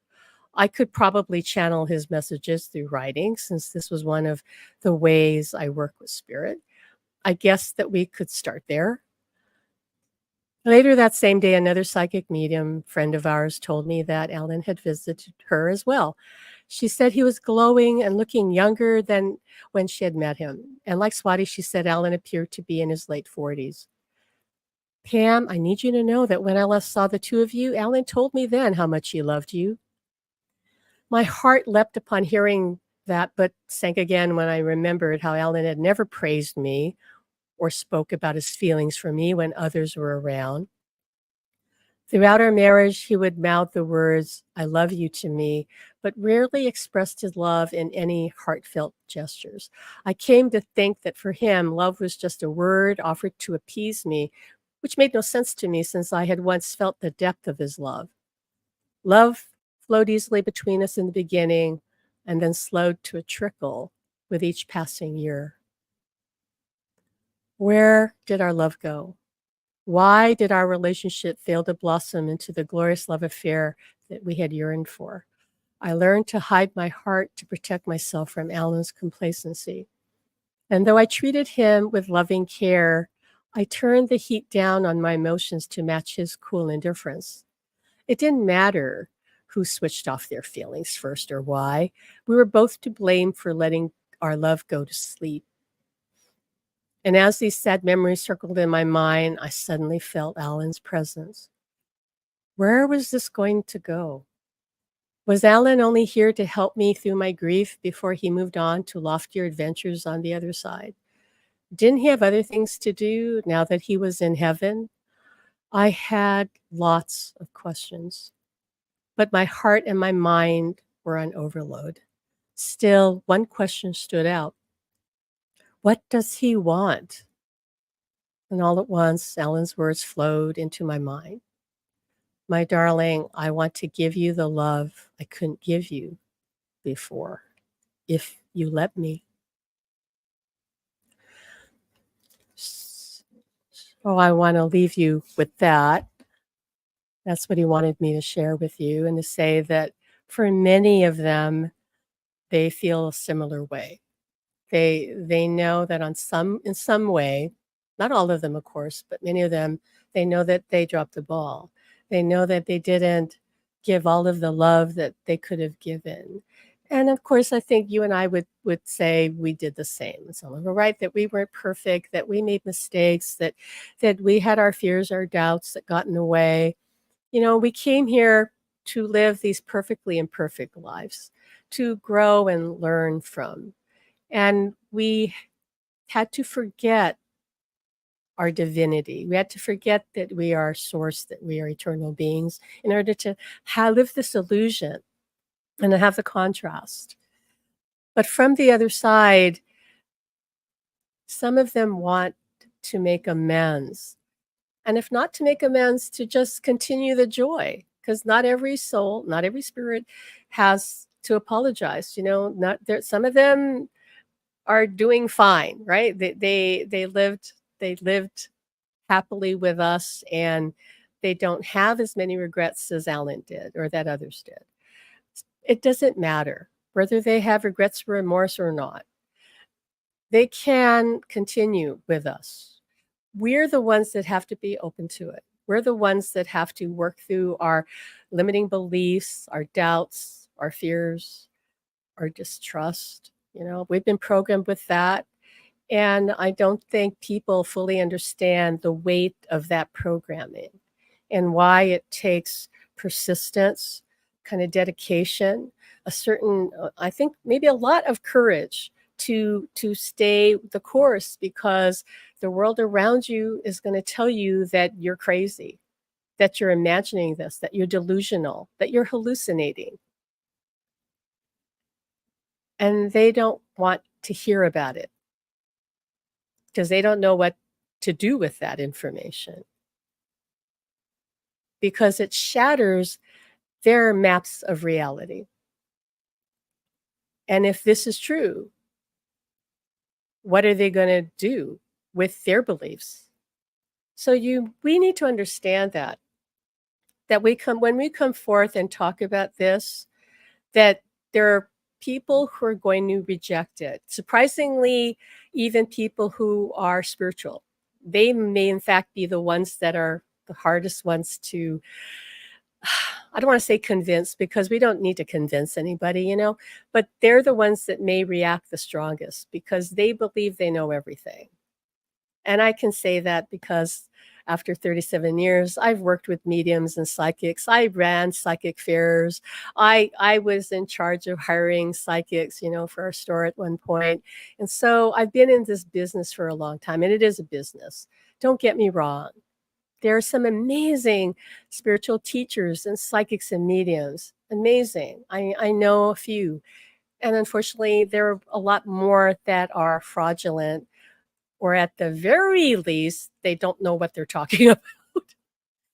I could probably channel his messages through writing, since this was one of the ways I work with spirit. I guess that we could start there. Later that same day, another psychic medium friend of ours told me that Alan had visited her as well. She said he was glowing and looking younger than when she had met him. And like Swati, she said Alan appeared to be in his late 40s. Pam, I need you to know that when I last saw the two of you, Alan told me then how much he loved you. My heart leapt upon hearing that, but sank again when I remembered how Alan had never praised me or spoke about his feelings for me when others were around. Throughout our marriage, he would mouth the words, I love you to me, but rarely expressed his love in any heartfelt gestures. I came to think that for him, love was just a word offered to appease me, which made no sense to me since I had once felt the depth of his love. Love flowed easily between us in the beginning and then slowed to a trickle with each passing year. Where did our love go? Why did our relationship fail to blossom into the glorious love affair that we had yearned for? I learned to hide my heart to protect myself from Alan's complacency. And though I treated him with loving care, I turned the heat down on my emotions to match his cool indifference. It didn't matter who switched off their feelings first or why. We were both to blame for letting our love go to sleep. And as these sad memories circled in my mind, I suddenly felt Alan's presence. Where was this going to go? Was Alan only here to help me through my grief before he moved on to loftier adventures on the other side? Didn't he have other things to do now that he was in heaven? I had lots of questions, but my heart and my mind were on overload. Still, one question stood out. What does he want? And all at once, Alan's words flowed into my mind. My darling, I want to give you the love I couldn't give you before, if you let me. So I want to leave you with that. That's what he wanted me to share with you and to say that for many of them, they feel a similar way. They know that in some way, not all of them, of course, but many of them, they know that they dropped the ball. They know that they didn't give all of the love that they could have given. And of course, I think you and I would say we did the same. Some of us right that we weren't perfect, that we made mistakes, that we had our fears, our doubts that got in the way. You know, we came here to live these perfectly imperfect lives, to grow and learn from. And we had to forget our divinity. We had to forget that we are source, that we are eternal beings in order to live this illusion and to have the contrast. But from the other side, some of them want to make amends. And if not to make amends, to just continue the joy. Because not every soul, not every spirit has to apologize. You know, not there. Some of them are doing fine, right? They lived happily with us, and they don't have as many regrets as Alan did or that others did. It doesn't matter whether they have regrets or remorse or not. They can continue with us. We're the ones that have to be open to it. We're the ones that have to work through our limiting beliefs, our doubts, our fears, our distrust. You know, we've been programmed with that. And I don't think people fully understand the weight of that programming and why it takes persistence, kind of dedication, a certain, I think maybe a lot of courage to stay the course, because the world around you is going to tell you that you're crazy, that you're imagining this, that you're delusional, that you're hallucinating. And they don't want to hear about it because they don't know what to do with that information, because it shatters their maps of reality. And if this is true, what are they going to do with their beliefs? So we need to understand that when we come forth and talk about this, that there are people who are going to reject it. Surprisingly, even people who are spiritual, they may in fact be the ones that are the hardest ones to, I don't want to say convince, because we don't need to convince anybody, you know, but they're the ones that may react the strongest because they believe they know everything. And I can say that because after 37 years, I've worked with mediums and psychics. I ran psychic fairs. I was in charge of hiring psychics, you know, for our store at one point. And so I've been in this business for a long time, and it is a business. Don't get me wrong. There are some amazing spiritual teachers and psychics and mediums. Amazing. I know a few. And unfortunately, there are a lot more that are fraudulent, or at the very least, they don't know what they're talking about.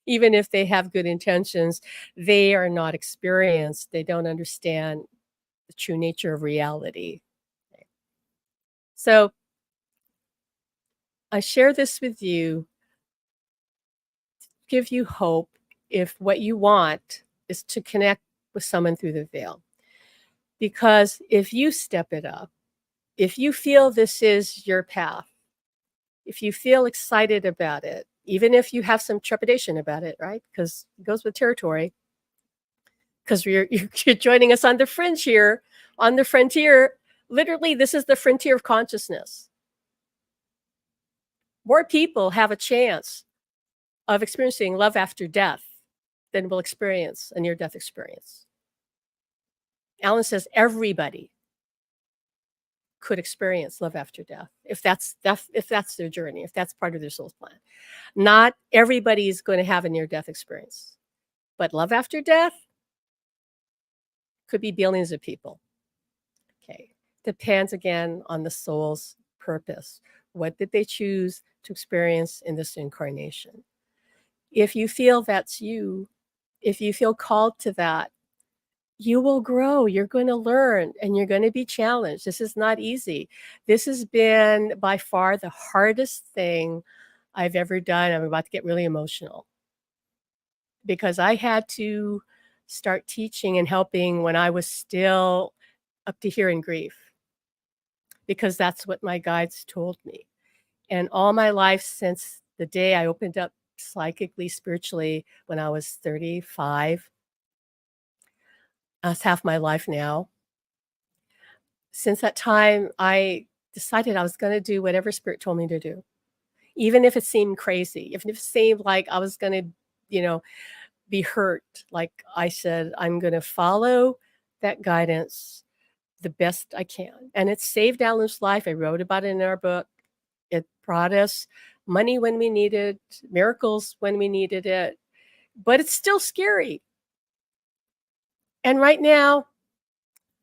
Even if they have good intentions, they are not experienced. They don't understand the true nature of reality. So I share this with you, give you hope if what you want is to connect with someone through the veil. Because if you step it up, if you feel this is your path, if you feel excited about it, even if you have some trepidation about it, right? Because it goes with territory, because you're joining us on the fringe here, on the frontier. Literally, this is the frontier of consciousness. More people have a chance of experiencing love after death than will experience a near-death experience. Alan says everybody could experience love after death if that's their journey, if that's part of their soul's plan. Not everybody is going to have a near-death experience, but love after death could be billions of people. Okay, depends again on the soul's purpose. What did they choose to experience in this incarnation? If you feel that's you, if you feel called to that, you will grow. You're going to learn and you're going to be challenged. This is not easy. This has been by far the hardest thing I've ever done. I'm about to get really emotional because I had to start teaching and helping when I was still up to here in grief, because that's what my guides told me. And all my life since the day I opened up psychically, spiritually, when I was 35, that's half my life now. Since that time, I decided I was going to do whatever spirit told me to do, even if it seemed crazy, even if it seemed like I was going to, be hurt. Like I said, I'm going to follow that guidance the best I can. And it saved Alan's life. I wrote about it in our book. It brought us money when we needed, miracles when we needed it, but it's still scary. And right now,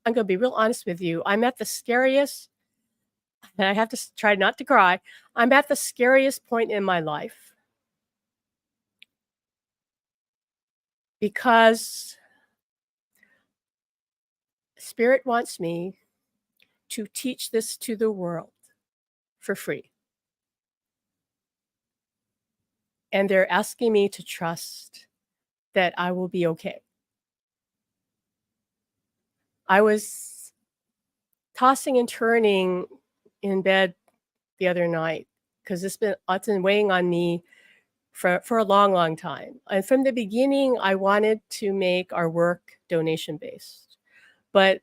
I'm going to be real honest with you. I'm at the scariest, and I have to try not to cry. I'm at the scariest point in my life because Spirit wants me to teach this to the world for free. And they're asking me to trust that I will be okay. I was tossing and turning in bed the other night because it's been weighing on me for a long, long time. And from the beginning, I wanted to make our work donation based. But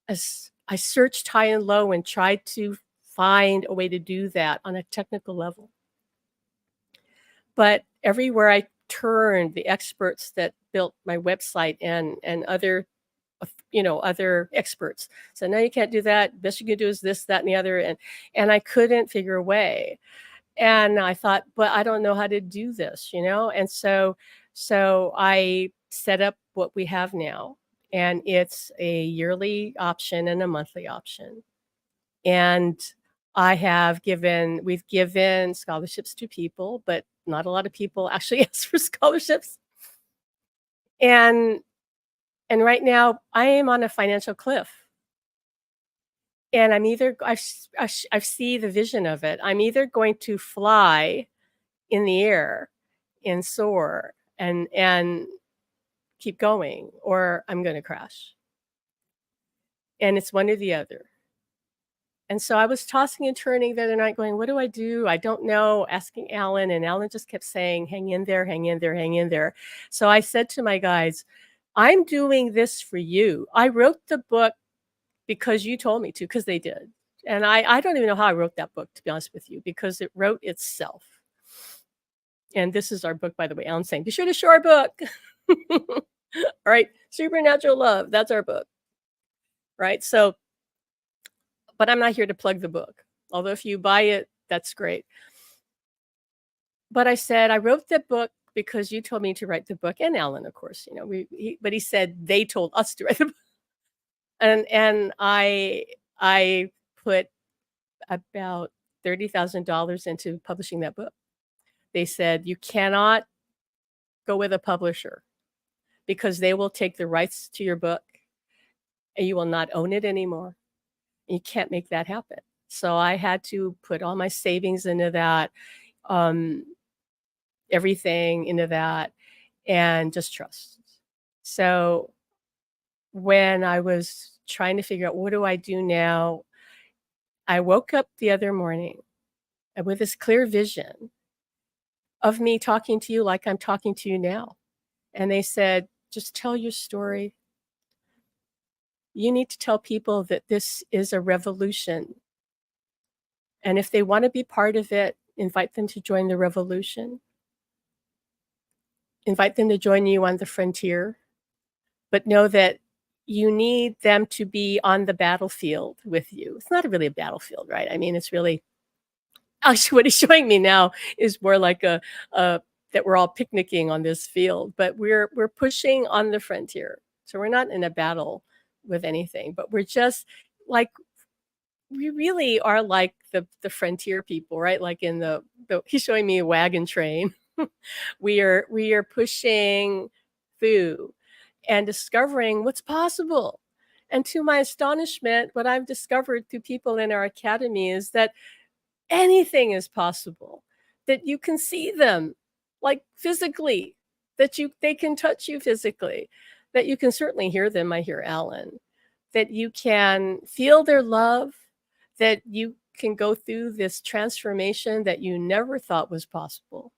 as I searched high and low and tried to find a way to do that on a technical level. But everywhere I turned, the experts that built my website and other other experts said, no, you can't do that. Best you can do is this, that, and the other. And I couldn't figure a way. And I thought, but I don't know how to do this, And so I set up what we have now. And it's a yearly option and a monthly option. And we've given scholarships to people, but not a lot of people actually ask for scholarships. And right now I am on a financial cliff. And I see the vision of it. I'm either going to fly in the air and soar and keep going, or I'm going to crash. And it's one or the other. And so I was tossing and turning the other night going, what do I do? I don't know, asking Alan. And Alan just kept saying, hang in there, hang in there, hang in there. So I said to my guides, I'm doing this for you. I wrote the book because you told me to, because they did. And I don't even know how I wrote that book, to be honest with you, because it wrote itself. And this is our book, by the way. Alan's saying, be sure to show our book. All right. Supernatural Love. That's our book. Right. So, but I'm not here to plug the book. Although if you buy it, that's great. But I said, "I wrote the book because you told me to write the book," and Alan, of course, but he said, "They told us to write the book." And I put about $30,000 into publishing that book. They said, "You cannot go with a publisher because they will take the rights to your book and you will not own it anymore. You can't make that happen." So I had to put all my savings into that, um, everything into that, and just trust. So when I was trying to figure out what do I do now, I woke up the other morning with this clear vision of me talking to you like I'm talking to you now. And they said, "Just tell your story. You need to tell people that this is a revolution. And if they want to be part of it, invite them to join the revolution. Invite them to join you on the frontier, but know that you need them to be on the battlefield with you." It's not really a battlefield, right? I mean, it's really actually what he's showing me now is more like a that we're all picnicking on this field, but we're pushing on the frontier. So we're not in a battle with anything, but we're just like we really are like the frontier people, right? Like in the he's showing me a wagon train. We are pushing through and discovering what's possible. And to my astonishment, what I've discovered through people in our academy is that anything is possible, that you can see them like physically, that they can touch you physically, that you can certainly hear them. I hear Alan, that you can feel their love, that you can go through this transformation that you never thought was possible,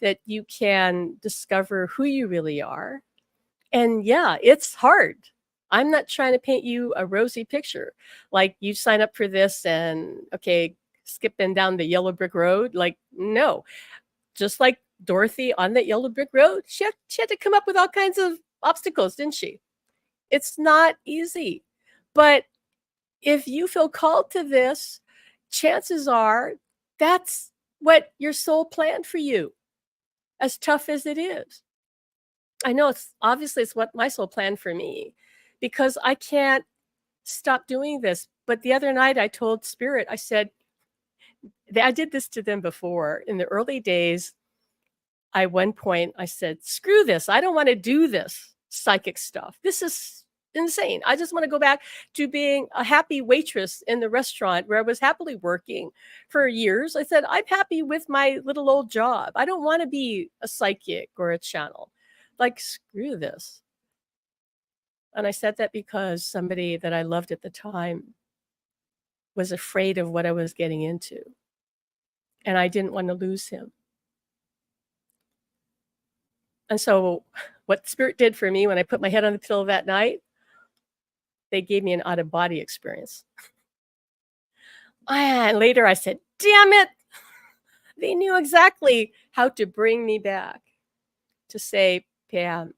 that you can discover who you really are. And yeah, it's hard. I'm not trying to paint you a rosy picture. Like you sign up for this and okay, skipping down the yellow brick road. Like, no. Just like Dorothy on that yellow brick road, she had to come up with all kinds of obstacles, didn't she? It's not easy. But if you feel called to this, chances are that's what your soul planned for you, as tough as it is. I know it's what my soul planned for me because I can't stop doing this. But the other night I told Spirit, I said, I did this to them before in the early days. One point I said, "Screw this. I don't want to do this psychic stuff. This is insane. I just want to go back to being a happy waitress in the restaurant where I was happily working for years." I said, "I'm happy with my little old job. I don't want to be a psychic or a channel. Like, screw this." And I said that because somebody that I loved at the time was afraid of what I was getting into, and I didn't want to lose him. And so what Spirit did for me when I put my head on the pillow that night, they gave me an out of body experience. And later I said, "Damn it." They knew exactly how to bring me back to say, "Pam,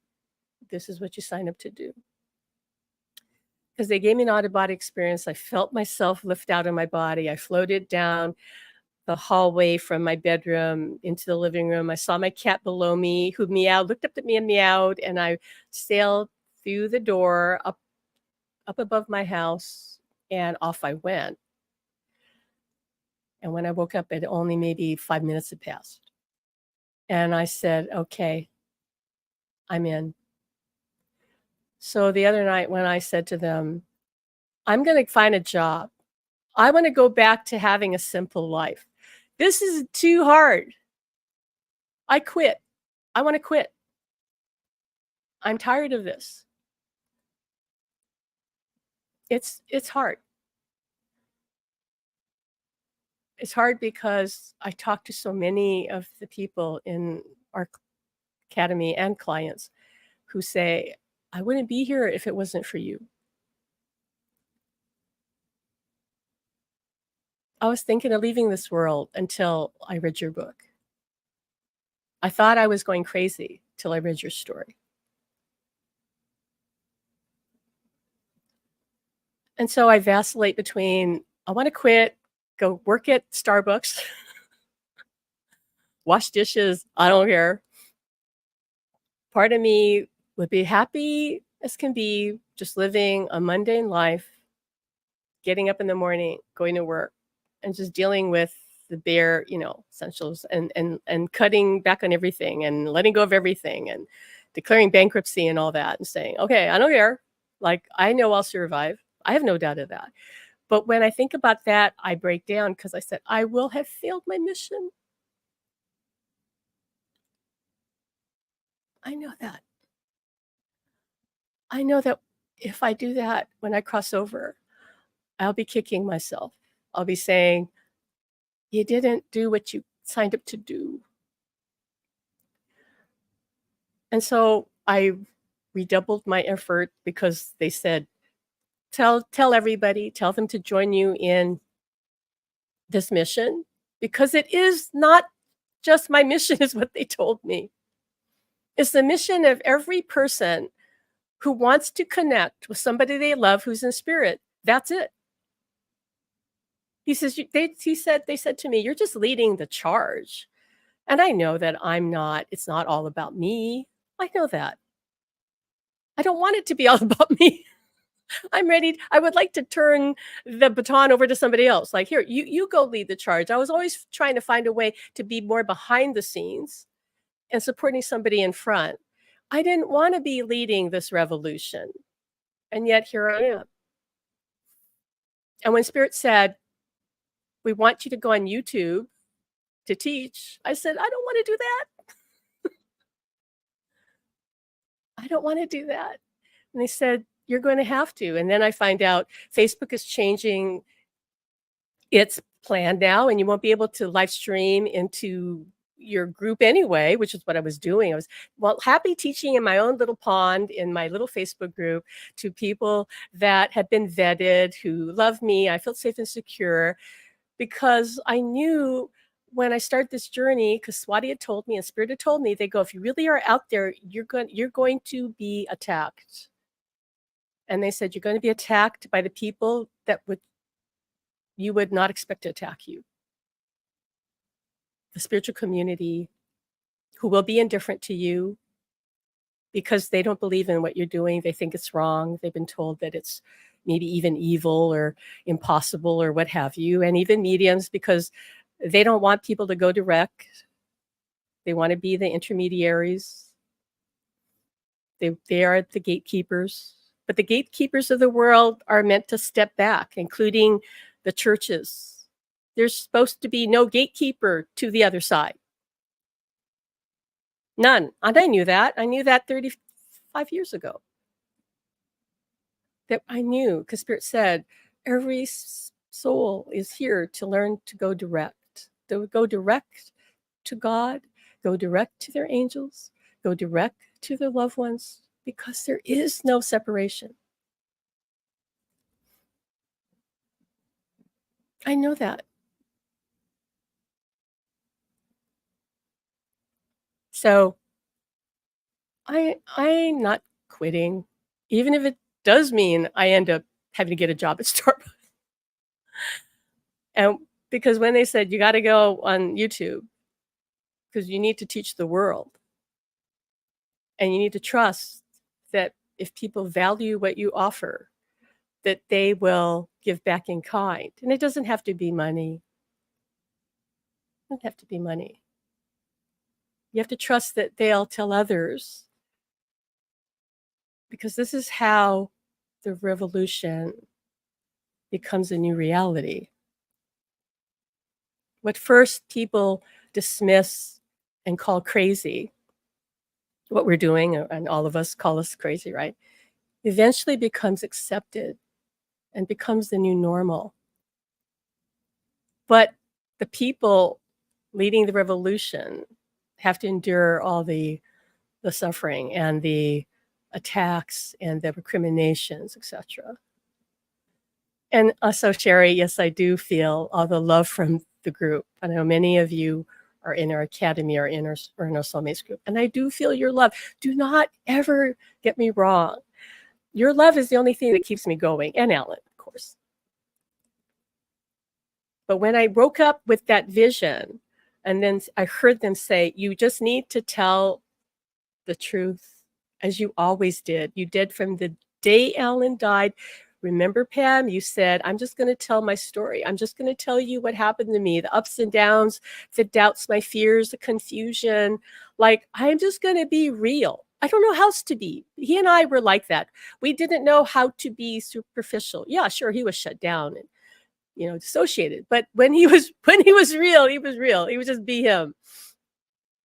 this is what you signed up to do." Because they gave me an out of body experience. I felt myself lift out of my body. I floated down the hallway from my bedroom into the living room. I saw my cat below me who meowed, looked up at me and meowed, and I sailed through the door up above my house, and off I went. And when I woke up, it only maybe 5 minutes had passed. And I said, "Okay, I'm in." So the other night when I said to them, "I'm going to find a job. I want to go back to having a simple life. This is too hard. I quit. I want to quit. I'm tired of this." It's hard. It's hard because I talk to so many of the people in our academy and clients who say, "I wouldn't be here if it wasn't for you. I was thinking of leaving this world until I read your book. I thought I was going crazy till I read your story." And so I vacillate between I want to quit, go work at Starbucks, wash dishes, I don't care. Part of me would be happy as can be just living a mundane life, getting up in the morning, going to work, and just dealing with the bare, essentials and cutting back on everything and letting go of everything and declaring bankruptcy and all that and saying, "Okay, I don't care. Like, I know I'll survive. I have no doubt of that." But when I think about that, I break down because I said, "I will have failed my mission." I know that. I know that if I do that, when I cross over, I'll be kicking myself. I'll be saying, "You didn't do what you signed up to do." And so I redoubled my effort because they said, tell everybody, tell them to join you in this mission because it is not just my mission is what they told me. It's the mission of every person who wants to connect with somebody they love who's in spirit. That's it. He says they said to me, "You're just leading the charge." And I know that I'm not, it's not all about me. I know that. I don't want it to be all about me. I'm ready. I would like to turn the baton over to somebody else. Like, here, you go lead the charge. I was always trying to find a way to be more behind the scenes and supporting somebody in front. I didn't want to be leading this revolution. And yet here I am. And when Spirit said, "We want you to go on YouTube to teach," I said, "I don't want to do that. I don't want to do that." And they said, "You're going to have to." And then I find out Facebook is changing its plan now, and you won't be able to live stream into your group anyway, which is what I was doing. I was, well, happy teaching in my own little pond in my little Facebook group to people that had been vetted, who love me. I felt safe and secure because I knew when I started this journey, because Swati had told me and Spirit had told me, they go, "If you really are out there, you're going to be attacked." And they said, "You're going to be attacked by the people that you would not expect to attack you. The spiritual community who will be indifferent to you because they don't believe in what you're doing. They think it's wrong. They've been told that it's maybe even evil or impossible or what have you. And even mediums because they don't want people to go direct. They want to be the intermediaries. They are the gatekeepers. But the gatekeepers of the world are meant to step back, including the churches. There's supposed to be no gatekeeper to the other side. None. And I knew that. I knew that 35 years ago. That I knew because Spirit said, every soul is here to learn to go direct. To go direct to God, go direct to their angels, go direct to their loved ones, because there is no separation. I know that. So I'm not quitting, even if it does mean I end up having to get a job at Starbucks. And because when they said you got to go on YouTube because you need to teach the world and you need to trust that if people value what you offer, that they will give back in kind. And it doesn't have to be money. It doesn't have to be money. You have to trust that they'll tell others, because this is how the revolution becomes a new reality. What first people dismiss and call crazy, what we're doing, and all of us call us crazy, right? Eventually becomes accepted and becomes the new normal. But the people leading the revolution have to endure all the suffering and the attacks and the recriminations, etc. And also, Sherry, yes, I do feel all the love from the group. I know many of you are in our academy or in our soulmates group, and I do feel your love. Do not ever get me wrong. Your love is the only thing that keeps me going, and Alan, of course. But when I woke up with that vision And then I heard them say, you just need to tell the truth as you always did. You did from the day Alan died. Remember, Pam, you said, I'm just going to tell my story. I'm just going to tell you what happened to me, the ups and downs, the doubts, my fears, the confusion. Like, I'm just going to be real. I don't know how else to be. He and I were like that. We didn't know how to be superficial. Yeah, sure, he was shut down and, dissociated. But when he was real, he was real. He would just be him.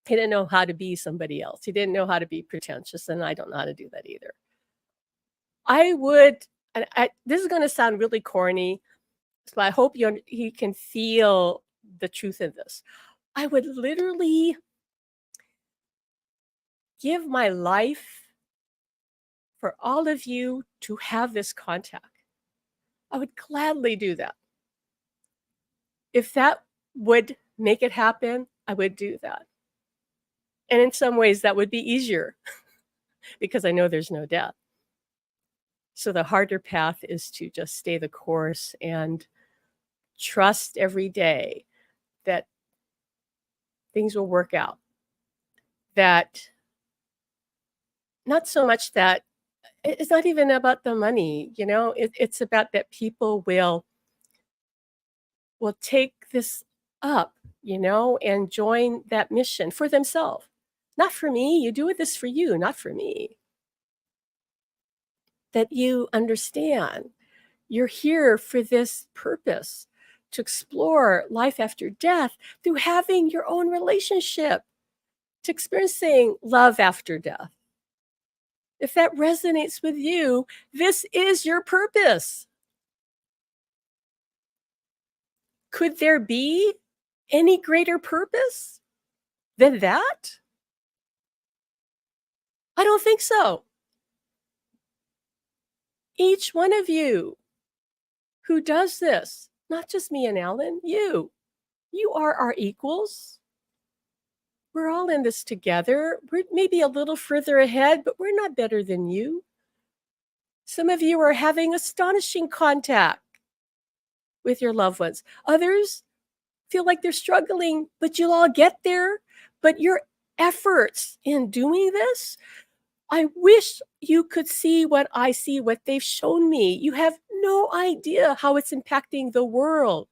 He didn't know how to be somebody else. He didn't know how to be pretentious, and I don't know how to do that either. I would, and this is going to sound really corny, so I hope he can feel the truth in this. I would literally give my life for all of you to have this contact. I would gladly do that. If that would make it happen, I would do that. And in some ways, that would be easier because I know there's no death. So the harder path is to just stay the course and trust every day that things will work out. That not so much that it's not even about the money, it's about that people will take this up, and join that mission for themselves. Not for me. You do this for you, not for me. That you understand you're here for this purpose, to explore life after death through having your own relationship, to experiencing love after death. If that resonates with you, this is your purpose. Could there be any greater purpose than that? I don't think so. Each one of you who does this, not just me and Alan, you are our equals. We're all in this together. We're maybe a little further ahead, but we're not better than you. Some of you are having astonishing contact with your loved ones. Others feel like they're struggling, but you'll all get there. But your efforts in doing this, I wish you could see what I see, what they've shown me. You have no idea how it's impacting the world.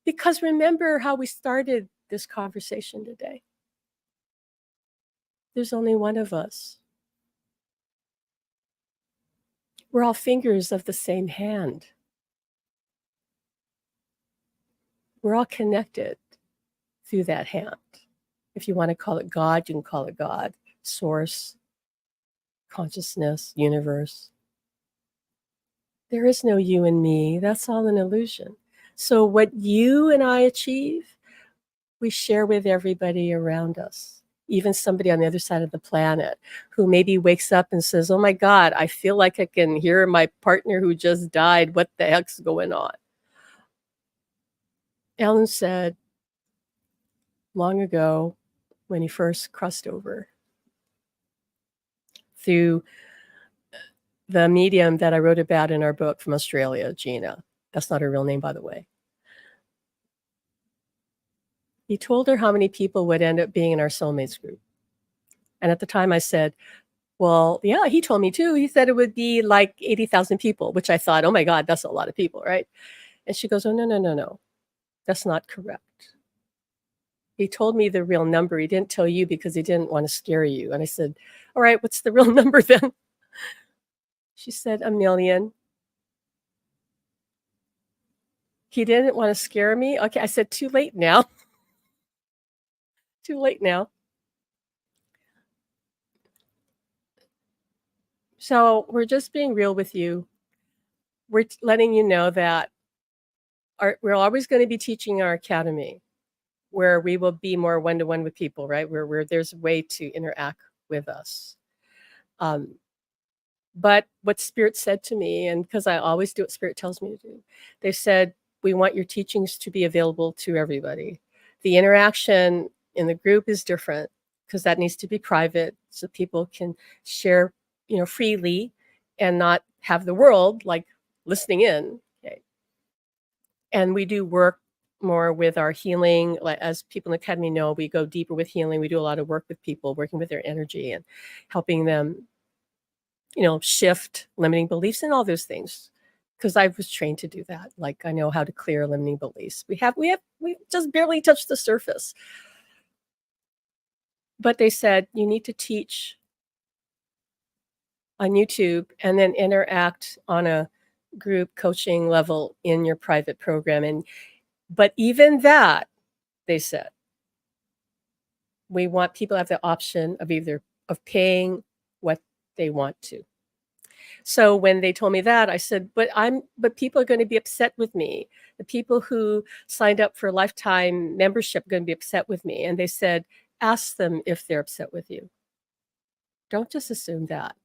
Because remember how we started this conversation today. There's only one of us. We're all fingers of the same hand. We're all connected through that hand. If you want to call it God, you can call it God, source, consciousness, universe. There is no you and me. That's all an illusion. So what you and I achieve, we share with everybody around us, even somebody on the other side of the planet who maybe wakes up and says, oh my God, I feel like I can hear my partner who just died. What the heck's going on? Alan said long ago when he first crossed over through the medium that I wrote about in our book from Australia, Gina. That's not her real name, by the way. He told her how many people would end up being in our soulmates group. And at the time I said, well, yeah, he told me too. He said it would be like 80,000 people, which I thought, oh my God, that's a lot of people, right? And she goes, oh, no. That's not correct. He told me the real number. He didn't tell you because he didn't want to scare you. And I said, all right, what's the real number then? She said, 1 million. He didn't want to scare me. Okay, I said, too late now. Too late now. So we're just being real with you. We're letting you know that we're always going to be teaching our academy where we will be more one-to-one with people, right? Where there's a way to interact with us. But what Spirit said to me, and because I always do what Spirit tells me to do, they said, we want your teachings to be available to everybody. The interaction in the group is different because that needs to be private so people can share, freely and not have the world like listening in. Okay. And we do work more with our healing. Like, as people in the academy know, we go deeper with healing. We do a lot of work with people, working with their energy and helping them, shift limiting beliefs and all those things. Because I was trained to do that. Like, I know how to clear limiting beliefs. We just barely touched the surface. But they said you need to teach on YouTube and then interact on a group coaching level in your private program. But even that, they said, we want people to have the option of paying what they want to. So when they told me that, I said, but people are going to be upset with me. The people who signed up for a lifetime membership are going to be upset with me. And they said, ask them if they're upset with you. Don't just assume that.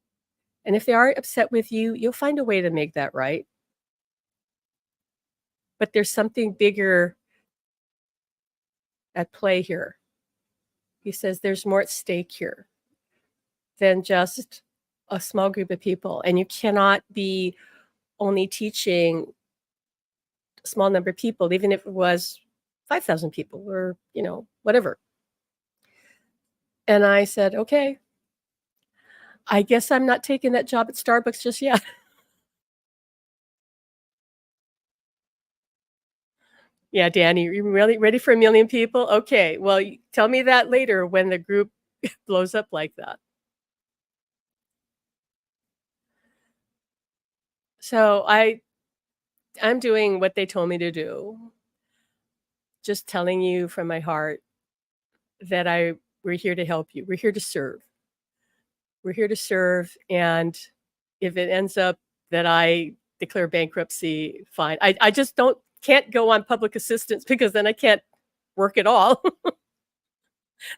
And if they are upset with you, you'll find a way to make that right. But there's something bigger at play here. He says there's more at stake here than just a small group of people. And you cannot be only teaching a small number of people, even if it was 5,000 people or, whatever. And I said, okay, I guess I'm not taking that job at Starbucks just yet. Yeah, Danny, you really ready for 1,000,000 people? Okay, well, tell me that later when the group blows up like that. So I'm doing what they told me to do. Just telling you from my heart that we're here to help you. We're here to serve. We're here to serve, and if it ends up that I declare bankruptcy, fine. I just can't go on public assistance because then I can't work at all.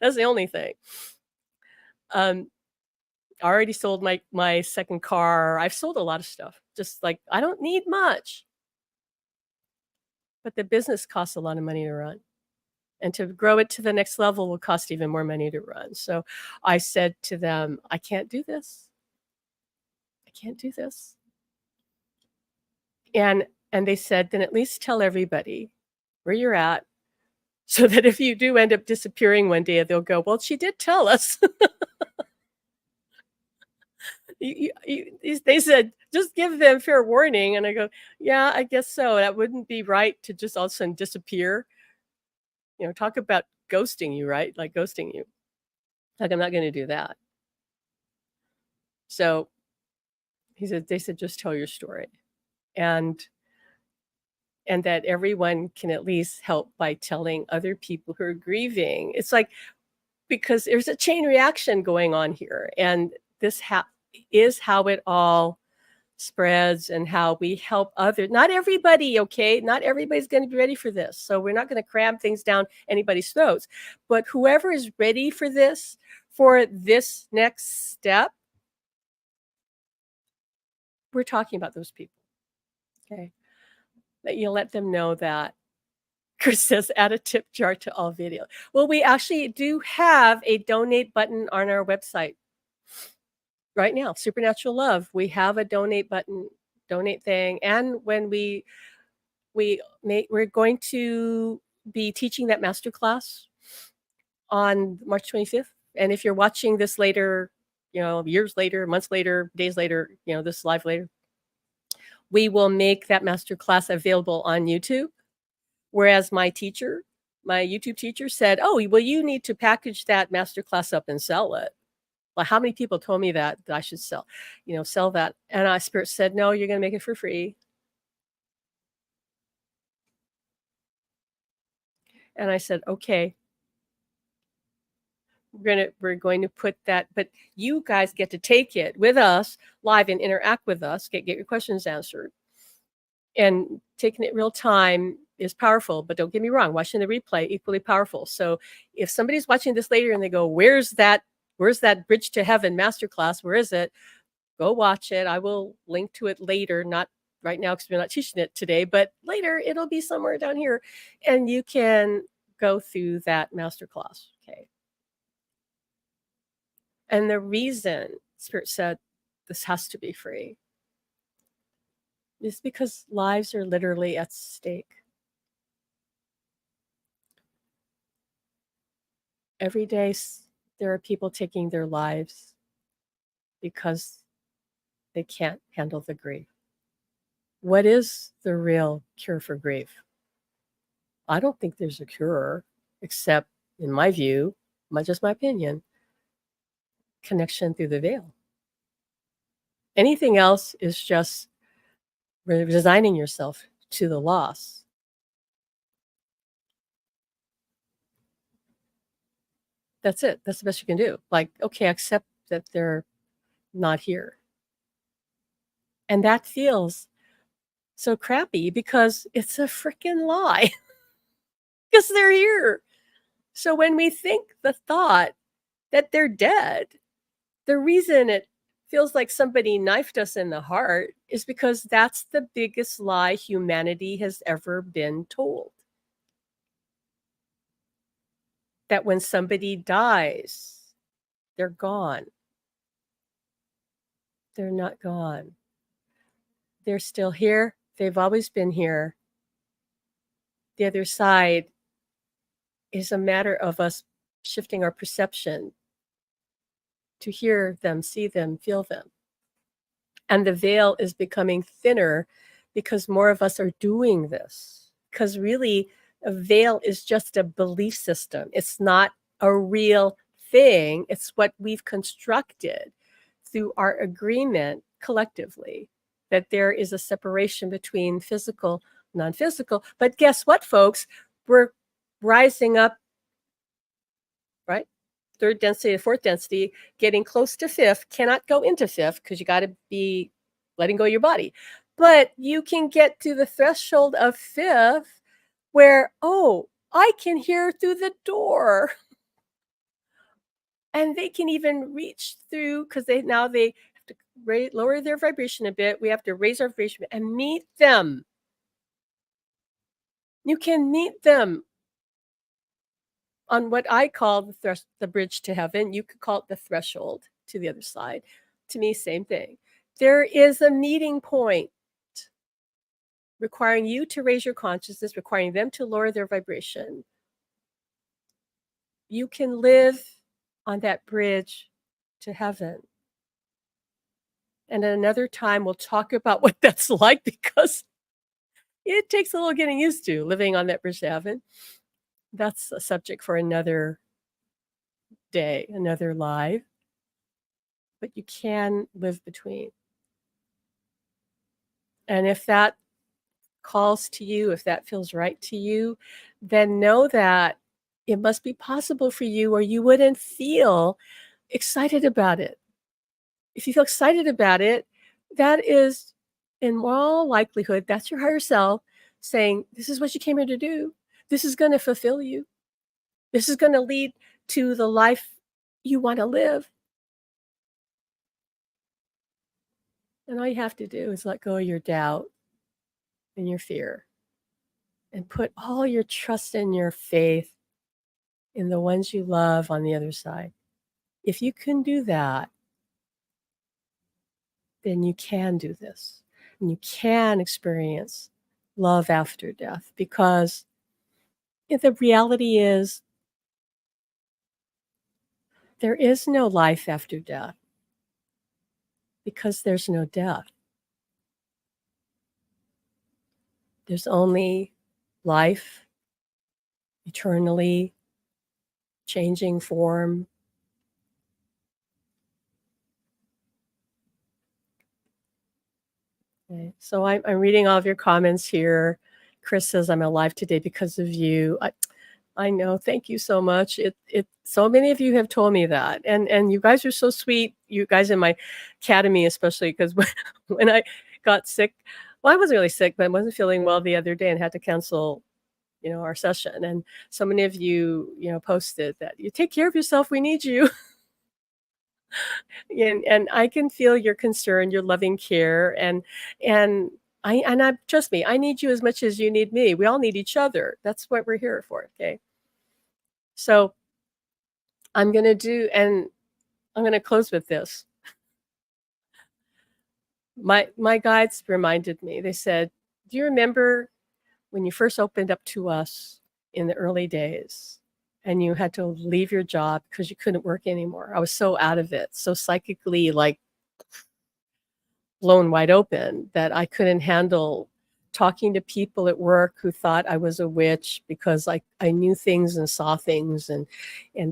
That's the only thing. Um, I already sold my second car. I've sold a lot of stuff. Just like I don't need much, but the business costs a lot of money to run. And to grow it to the next level will cost even more money to run. So I said to them, I can't do this. I can't do this. And they said, then at least tell everybody where you're at so that if you do end up disappearing one day, they'll go, well, she did tell us. They said, just give them fair warning. And I go, yeah, I guess so. That wouldn't be right to just all of a sudden disappear. Talk about ghosting you, right? Like ghosting you. Like, I'm not going to do that. So they said, just tell your story. And that everyone can at least help by telling other people who are grieving. It's like, because there's a chain reaction going on here. And this is how it all spreads and how we help others. Not everybody, okay? Not everybody's going to be ready for this. So we're not going to cram things down anybody's throats. But whoever is ready for this next step, we're talking about those people, okay? That you let them know that Chris says, add a tip jar to all video. Well, we actually do have a donate button on our website right now, Supernatural Love. We have a donate button, donate thing. And when we're going to be teaching that masterclass on March 25th. And if you're watching this later, years later, months later, days later, this live later, we will make that masterclass available on YouTube. Whereas my YouTube teacher said, oh, well, you need to package that masterclass up and sell it. Well, how many people told me that I should sell that? And Spirit said, no, you're going to make it for free. And I said, okay, we're going to put that, but you guys get to take it with us live and interact with us, get your questions answered. And taking it real time is powerful, but don't get me wrong, watching the replay, equally powerful. So if somebody's watching this later and they go, where's that Bridge to Heaven masterclass? Where is it? Go watch it. I will link to it later, not right now because we're not teaching it today, but later it'll be somewhere down here and you can go through that masterclass. Okay. And the reason Spirit said this has to be free is because lives are literally at stake. Every day, there are people taking their lives because they can't handle the grief. What is the real cure for grief? I don't think there's a cure, except, in my view, just my opinion, connection through the veil. Anything else is just resigning yourself to the loss. That's it. That's the best you can do. Like, okay, accept that they're not here. And that feels so crappy because it's a freaking lie because they're here. So when we think the thought that they're dead, the reason it feels like somebody knifed us in the heart is because that's the biggest lie humanity has ever been told. That when somebody dies, they're gone. They're not gone. They're still here. They've always been here. The other side is a matter of us shifting our perception to hear them, see them, feel them. And the veil is becoming thinner because more of us are doing this. Because really, a veil is just a belief system. It's not a real thing. It's what we've constructed through our agreement collectively that there is a separation between physical, non-physical. But guess what, folks? We're rising up, right? Third density to fourth density, getting close to fifth, cannot go into fifth because you got to be letting go of your body. But you can get to the threshold of fifth where, oh, I can hear through the door. And they can even reach through because they have to lower their vibration a bit. We have to raise our vibration and meet them. You can meet them on what I call the bridge to heaven. You could call it the threshold to the other side. To me, same thing. There is a meeting point requiring you to raise your consciousness, requiring them to lower their vibration. You can live on that bridge to heaven. And at another time, we'll talk about what that's like because it takes a little getting used to living on that bridge to heaven. That's a subject for another day, another live. But you can live between. And if that calls to you, if that feels right to you, then know that it must be possible for you or you wouldn't feel excited about it. If you feel excited about it, that is, in all likelihood, that's your higher self saying, this is what you came here to do. This is going to fulfill you. This is going to lead to the life you want to live. And all you have to do is let go of your doubt and your fear and put all your trust and your faith in the ones you love on the other side. If you can do that, then you can do this. And you can experience love after death because the reality is there is no life after death because there's no death. There's only life, eternally changing form. Okay. So I'm reading all of your comments here. Chris says, I'm alive today because of you. I know. Thank you so much. So many of you have told me that. And you guys are so sweet. You guys in my academy, especially because when I got sick, well, I wasn't really sick, but I wasn't feeling well the other day and had to cancel, our session. And so many of you, posted that you take care of yourself. We need you. And I can feel your concern, your loving care, and I trust me, I need you as much as you need me. We all need each other. That's what we're here for. Okay. So I'm gonna close with this. My guides reminded me. They said, "Do you remember when you first opened up to us in the early days, and you had to leave your job because you couldn't work anymore. I was so out of it, so psychically, like, blown wide open that I couldn't handle talking to people at work who thought I was a witch because I knew things and saw things, and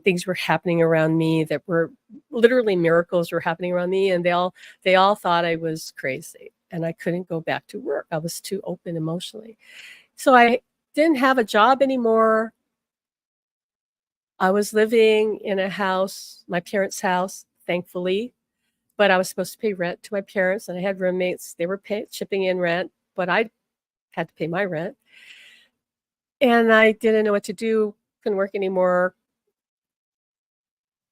things were happening around me that were literally miracles were happening around me, and they all thought I was crazy, and I couldn't go back to work. I was too open emotionally. So I didn't have a job anymore. I was living in a house, my parents' house, thankfully, but I was supposed to pay rent to my parents, and I had roommates. They were chipping in rent, but I had to pay my rent. And I didn't know what to do, couldn't work anymore.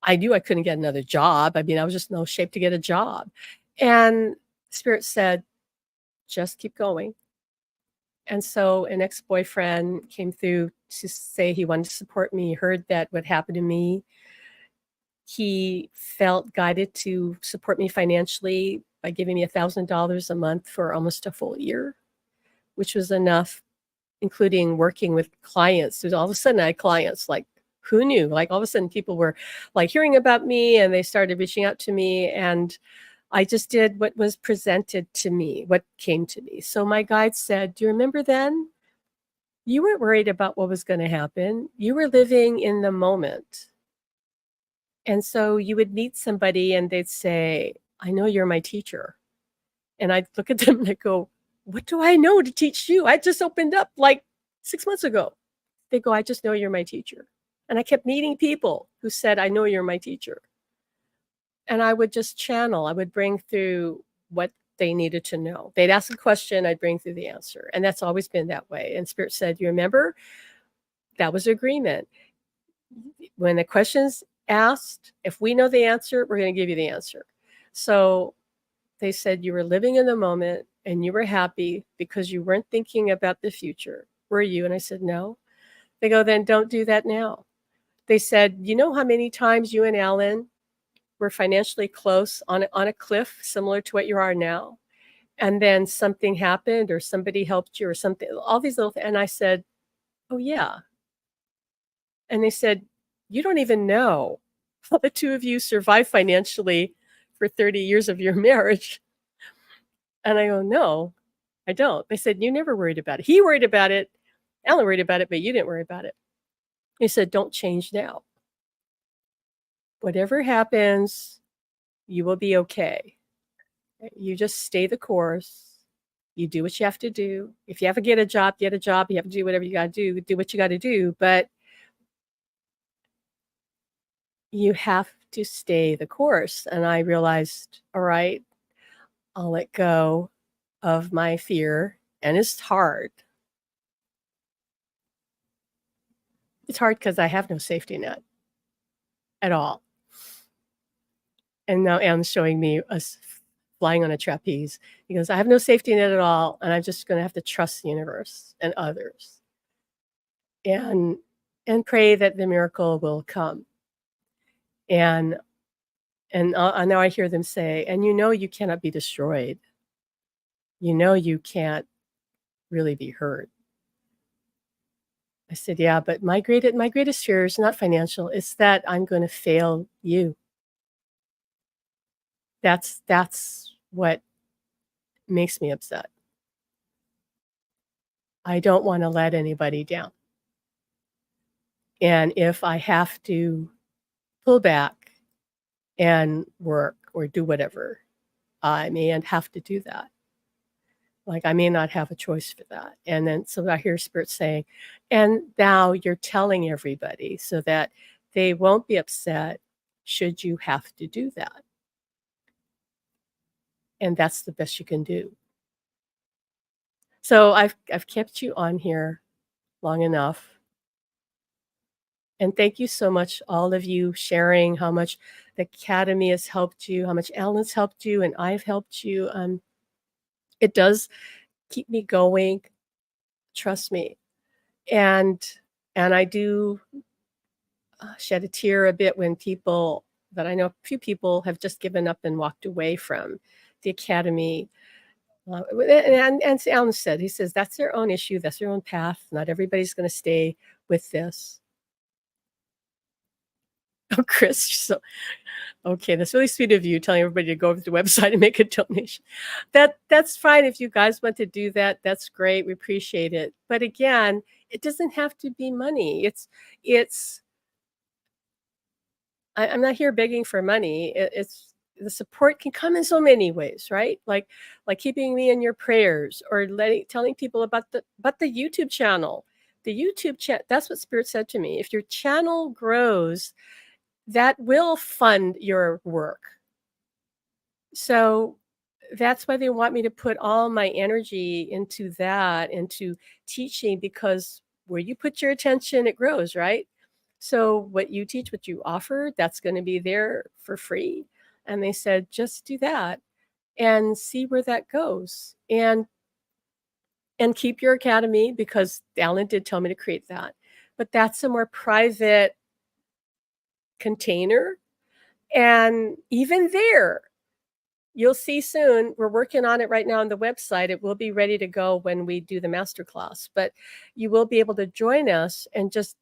I knew I couldn't get another job. I mean, I was just in no shape to get a job. And Spirit said, just keep going. And so an ex-boyfriend came through to say he wanted to support me. He heard that what happened to me. He felt guided to support me financially by giving me $1,000 a month for almost a full year, which was enough, including working with clients. So all of a sudden I had clients, like, who knew? Like, all of a sudden people were like hearing about me, and they started reaching out to me, and I just did what was presented to me, what came to me. So my guide said, do you remember then? You weren't worried about what was going to happen. You were living in the moment. And so you would meet somebody and they'd say, I know you're my teacher. And I'd look at them and I'd go, what do I know to teach you? I just opened up like 6 months ago. They go, I just know you're my teacher. And I kept meeting people who said, I know you're my teacher. And I would just channel, I would bring through what they needed to know. They'd ask a question, I'd bring through the answer. And that's always been that way. And Spirit said, you remember? That was agreement. When the question's asked, if we know the answer, we're going to give you the answer. So they said you were living in the moment and you were happy because you weren't thinking about the future. Were you? And I said, no. They go, then don't do that now. They said, you know how many times you and Alan were financially close on a cliff, similar to what you are now? And then something happened or somebody helped you or something, all these little things. And I said, oh, yeah. And they said, you don't even know how the two of you survived financially for 30 years of your marriage. And I go, no, I don't. They said, you never worried about it. He worried about it. Alan worried about it, but you didn't worry about it. He said, don't change now. Whatever happens, you will be okay. You just stay the course. You do what you have to do. If you have to get a job, get a job. You have to do whatever you got to do what you got to do. But you have to stay the course. And I realized, all right, I'll let go of my fear. And it's hard. It's hard because I have no safety net at all. And now Anne's showing me us flying on a trapeze. He goes, I have no safety net at all. And I'm just going to have to trust the universe and others and pray that the miracle will come. And now I hear them say, and you cannot be destroyed. You can't really be hurt. I said, yeah, but my greatest fear is not financial. It's that I'm going to fail you. That's what makes me upset. I don't want to let anybody down. And if I have to pull back and work or do whatever, I may have to do that. Like, I may not have a choice for that. And then, so I hear Spirit saying, and now you're telling everybody so that they won't be upset should you have to do that. And that's the best you can do. So I've kept you on here long enough. And thank you so much, all of you, sharing how much the Academy has helped you, how much Alan's helped you, and I've helped you. It does keep me going, trust me. And I do shed a tear a bit when people that I know, a few people have just given up and walked away from the Academy. And Alan said, he says, that's their own issue, that's their own path. Not everybody's going to stay with this. Oh, Chris, so okay, that's really sweet of you telling everybody to go over to the website and make a donation. That's fine if you guys want to do that. That's great. We appreciate it. But again, it doesn't have to be money. It's I'm not here begging for money. It's the support can come in so many ways, right? Like keeping me in your prayers or telling people about the YouTube channel. The YouTube chat, that's what Spirit said to me. If your channel grows, that will fund your work. So that's why they want me to put all my energy into that, into teaching, because where you put your attention, it grows, right? So what you teach, what you offer, that's going to be there for free. And they said, just do that and see where that goes. And keep your academy, because Alan did tell me to create that. But that's a more private container. And even there, you'll see soon. We're working on it right now on the website. It will be ready to go when we do the masterclass. But you will be able to join us and just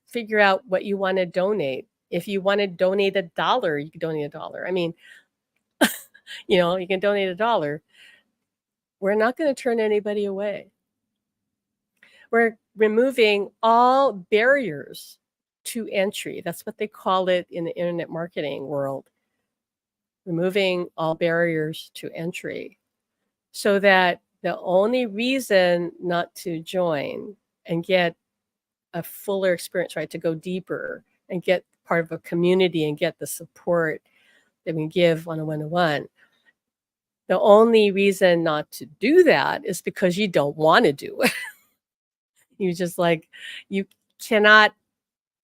figure out what you want to donate. If you want to donate $1, you can donate $1. I mean, you can donate $1. We're not going to turn anybody away. We're removing all barriers to entry. That's what they call it in the internet marketing world. Removing all barriers to entry, so that the only reason not to join and get a fuller experience, right, to go deeper and get part of a community and get the support that we give on a one-to-one, the only reason not to do that is because you don't want to do it. You just you cannot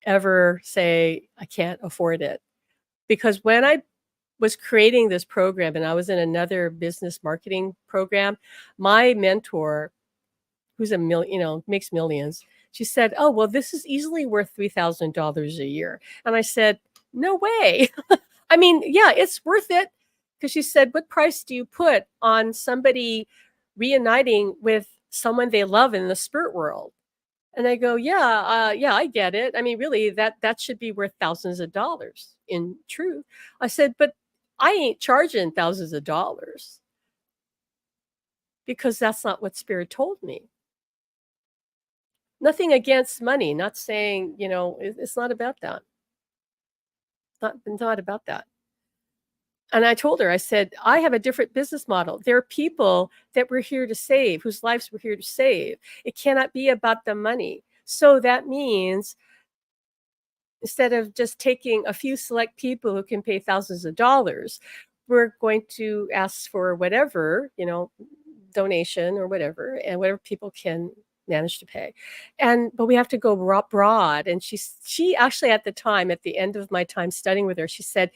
ever say, I can't afford it. Because when I was creating this program and I was in another business marketing program, my mentor, who's makes millions, she said, oh, well, this is easily worth $3,000 a year. And I said, no way. I mean, yeah, it's worth it. Because she said, what price do you put on somebody reuniting with someone they love in the spirit world? And I go, yeah, I get it. I mean, really, that should be worth thousands of dollars in truth. I said, but I ain't charging thousands of dollars, because that's not what Spirit told me. Nothing against money, not saying, it's not about that. Not about that. And I told her, I said, I have a different business model. There are people that we're here to save, whose lives we're here to save. It cannot be about the money. So that means instead of just taking a few select people who can pay thousands of dollars, we're going to ask for whatever, donation or whatever, and whatever people can manage to pay. But we have to go broad. And she actually, at the time, at the end of my time studying with her, she said,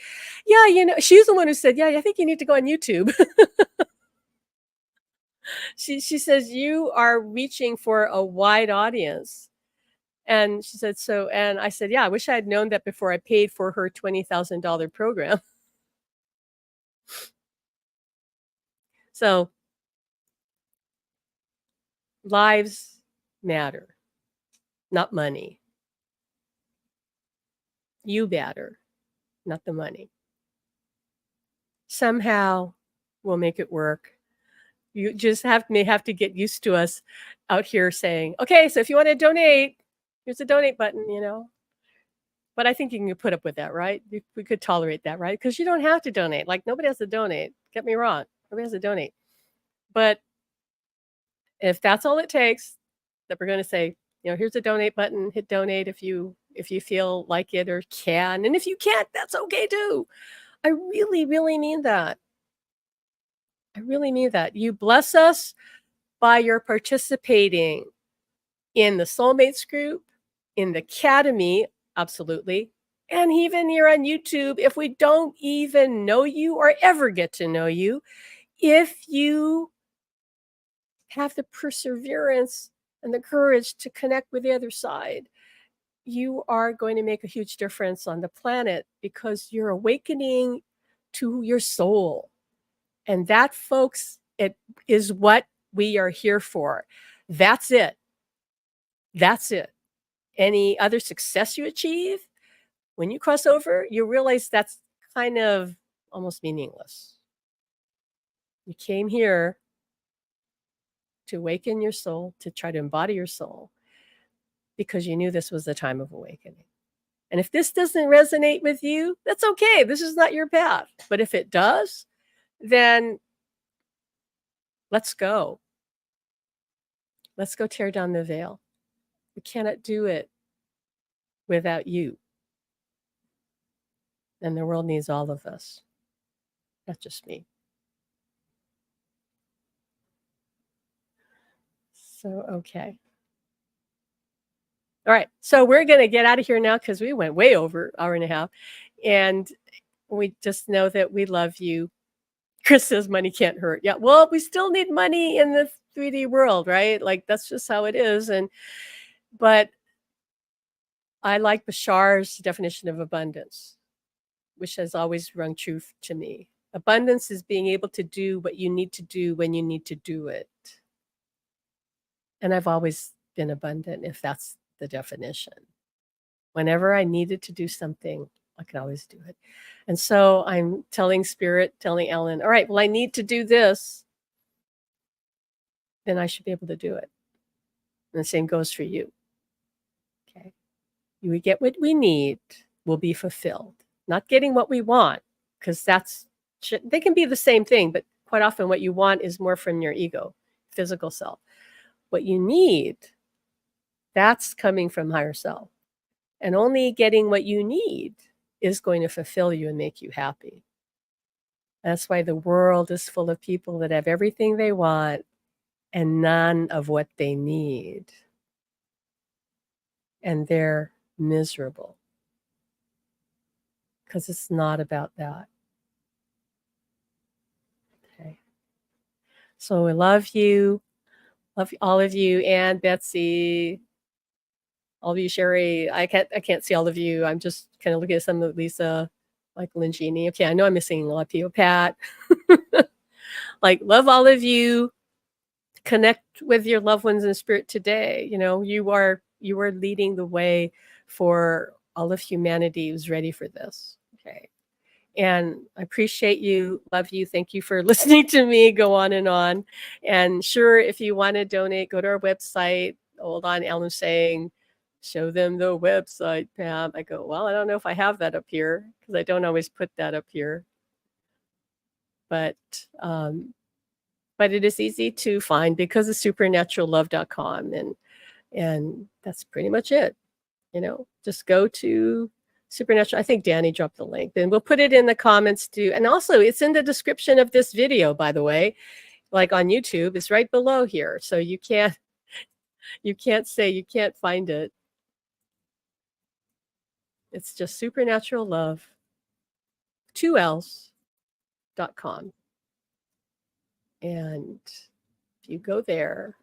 yeah, she's the one who said, yeah, I think you need to go on YouTube. She says, you are reaching for a wide audience. And she said, and I said, yeah, I wish I had known that before I paid for her $20,000 program. So lives matter, not money. You matter, not the money. Somehow we'll make it work. You just may have to get used to us out here saying, okay, so if you want to donate, here's a donate button. But I think you can put up with that, right? We could tolerate that, right? Because you don't have to donate. Like, nobody has to donate. Get me wrong. Nobody has to donate. But if that's all it takes, that we're going to say, here's a donate button, hit donate if you feel like it or can. And if you can't, that's okay too. I really, really mean that. I really mean that. You bless us by your participating in the Soulmates group, in the Academy, absolutely. And even here on YouTube, if we don't even know you or ever get to know you, if you have the perseverance and the courage to connect with the other side, you are going to make a huge difference on the planet, because you're awakening to your soul. And that, folks, it is what we are here for. That's it. That's it. Any other success you achieve When you cross over, you realize that's kind of almost meaningless. You came here to awaken your soul, to try to embody your soul, because you knew this was the time of awakening. And if this doesn't resonate with you, that's okay. This is not your path. But if it does, then let's go. Let's go tear down the veil. We cannot do it without you. And the world needs all of us, not just me. So, okay. All right. So we're going to get out of here now because we went way over hour and a half. And we just know that we love you. Chris says money can't hurt. Yeah. Well, we still need money in the 3D world, right? Like that's just how it is. But I like Bashar's definition of abundance, which has always rung true to me. Abundance is being able to do what you need to do when you need to do it. And I've always been abundant, if that's the definition. Whenever I needed to do something, I could always do it. And so I'm telling Spirit, telling Alan, all right, well, I need to do this. Then I should be able to do it. And the same goes for you. Okay. We get what we need, we'll be fulfilled. Not getting what we want, because they can be the same thing, but quite often what you want is more from your ego, physical self. What you need, that's coming from higher self. And only getting what you need is going to fulfill you and make you happy. That's why the world is full of people that have everything they want and none of what they need. And they're miserable because it's not about that. Okay. So I love you. Love all of you, Ann, Betsy, all of you, Sherry. I can't see all of you. I'm just kind of looking at some of Lisa, Michael and Jeannie. Okay, I know I'm missing a lot of people. Pat. Like, love all of you. Connect with your loved ones in spirit today. You know, you are leading the way for all of humanity who's ready for this. Okay. And I appreciate you, love you. Thank you for listening to me go on and on. And sure, if you want to donate, go to our website. Hold on, Alan's saying, show them the website, Pam. I go, well, I don't know if I have that up here because I don't always put that up here. But it is easy to find because of supernaturallove.com. And that's pretty much it. You know, just go to Supernatural. I think Danny dropped the link. Then we'll put it in the comments too. And also it's in the description of this video, by the way, like on YouTube. It's right below here. So you can't say you can't find it. It's just supernatural love 2ls.com. And if you go there,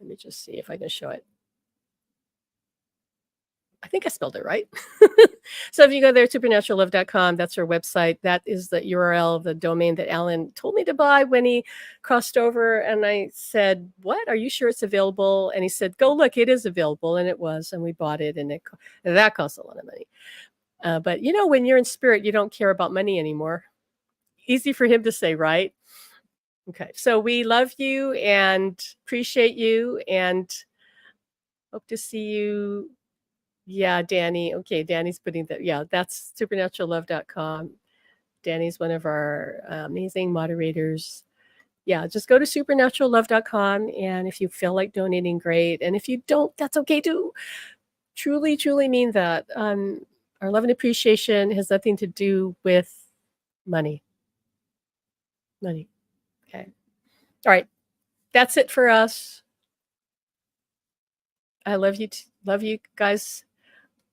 let me just see if I can show it. I think I spelled it right. So if you go there, supernaturallove.com, that's our website. That is the URL, the domain that Alan told me to buy when he crossed over. And I said, what? Are you sure it's available? And he said, go look, it is available. And it was, and we bought it. And that cost a lot of money. But you know, when you're in spirit, you don't care about money anymore. Easy for him to say, right? Okay. So we love you and appreciate you and hope to see you. Yeah, Danny. Okay, Danny's putting that. Yeah, that's supernaturallove.com. Danny's one of our amazing moderators. Yeah, just go to supernaturallove.com. And if you feel like donating, great. And if you don't, that's okay too. Truly, truly mean that. Our love and appreciation has nothing to do with money. Money. Okay. All right. That's it for us. I love you. Love you guys.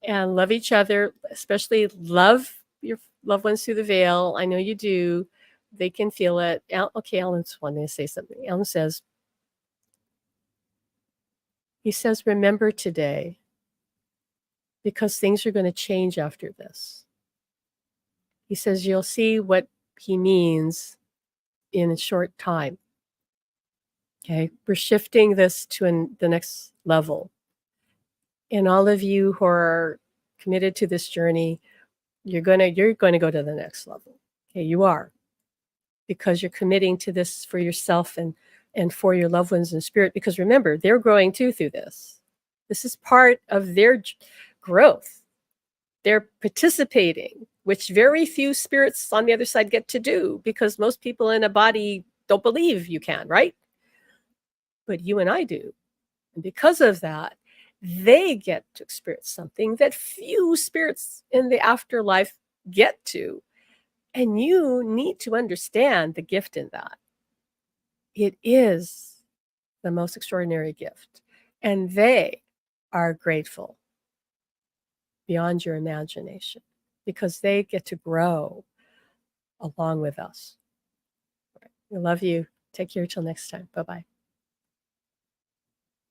And love each other, especially love your loved ones through the veil. I know you do. They can feel it. Okay, Alan's wanting to say something. Alan says, remember today, because things are going to change after this. He says, you'll see what he means in a short time. Okay, we're shifting this to the next level. And all of you who are committed to this journey, you're going to go to the next level. Okay, you are, because you're committing to this for yourself and for your loved ones in spirit, because remember, they're growing too through this. This is part of their growth. They're participating, which very few spirits on the other side get to do, because most people in a body don't believe you can, right? But you and I do. And because of that, they get to experience something that few spirits in the afterlife get to. And you need to understand the gift in that. It is the most extraordinary gift. And they are grateful beyond your imagination, because they get to grow along with us. We love you. Take care till next time. Bye bye.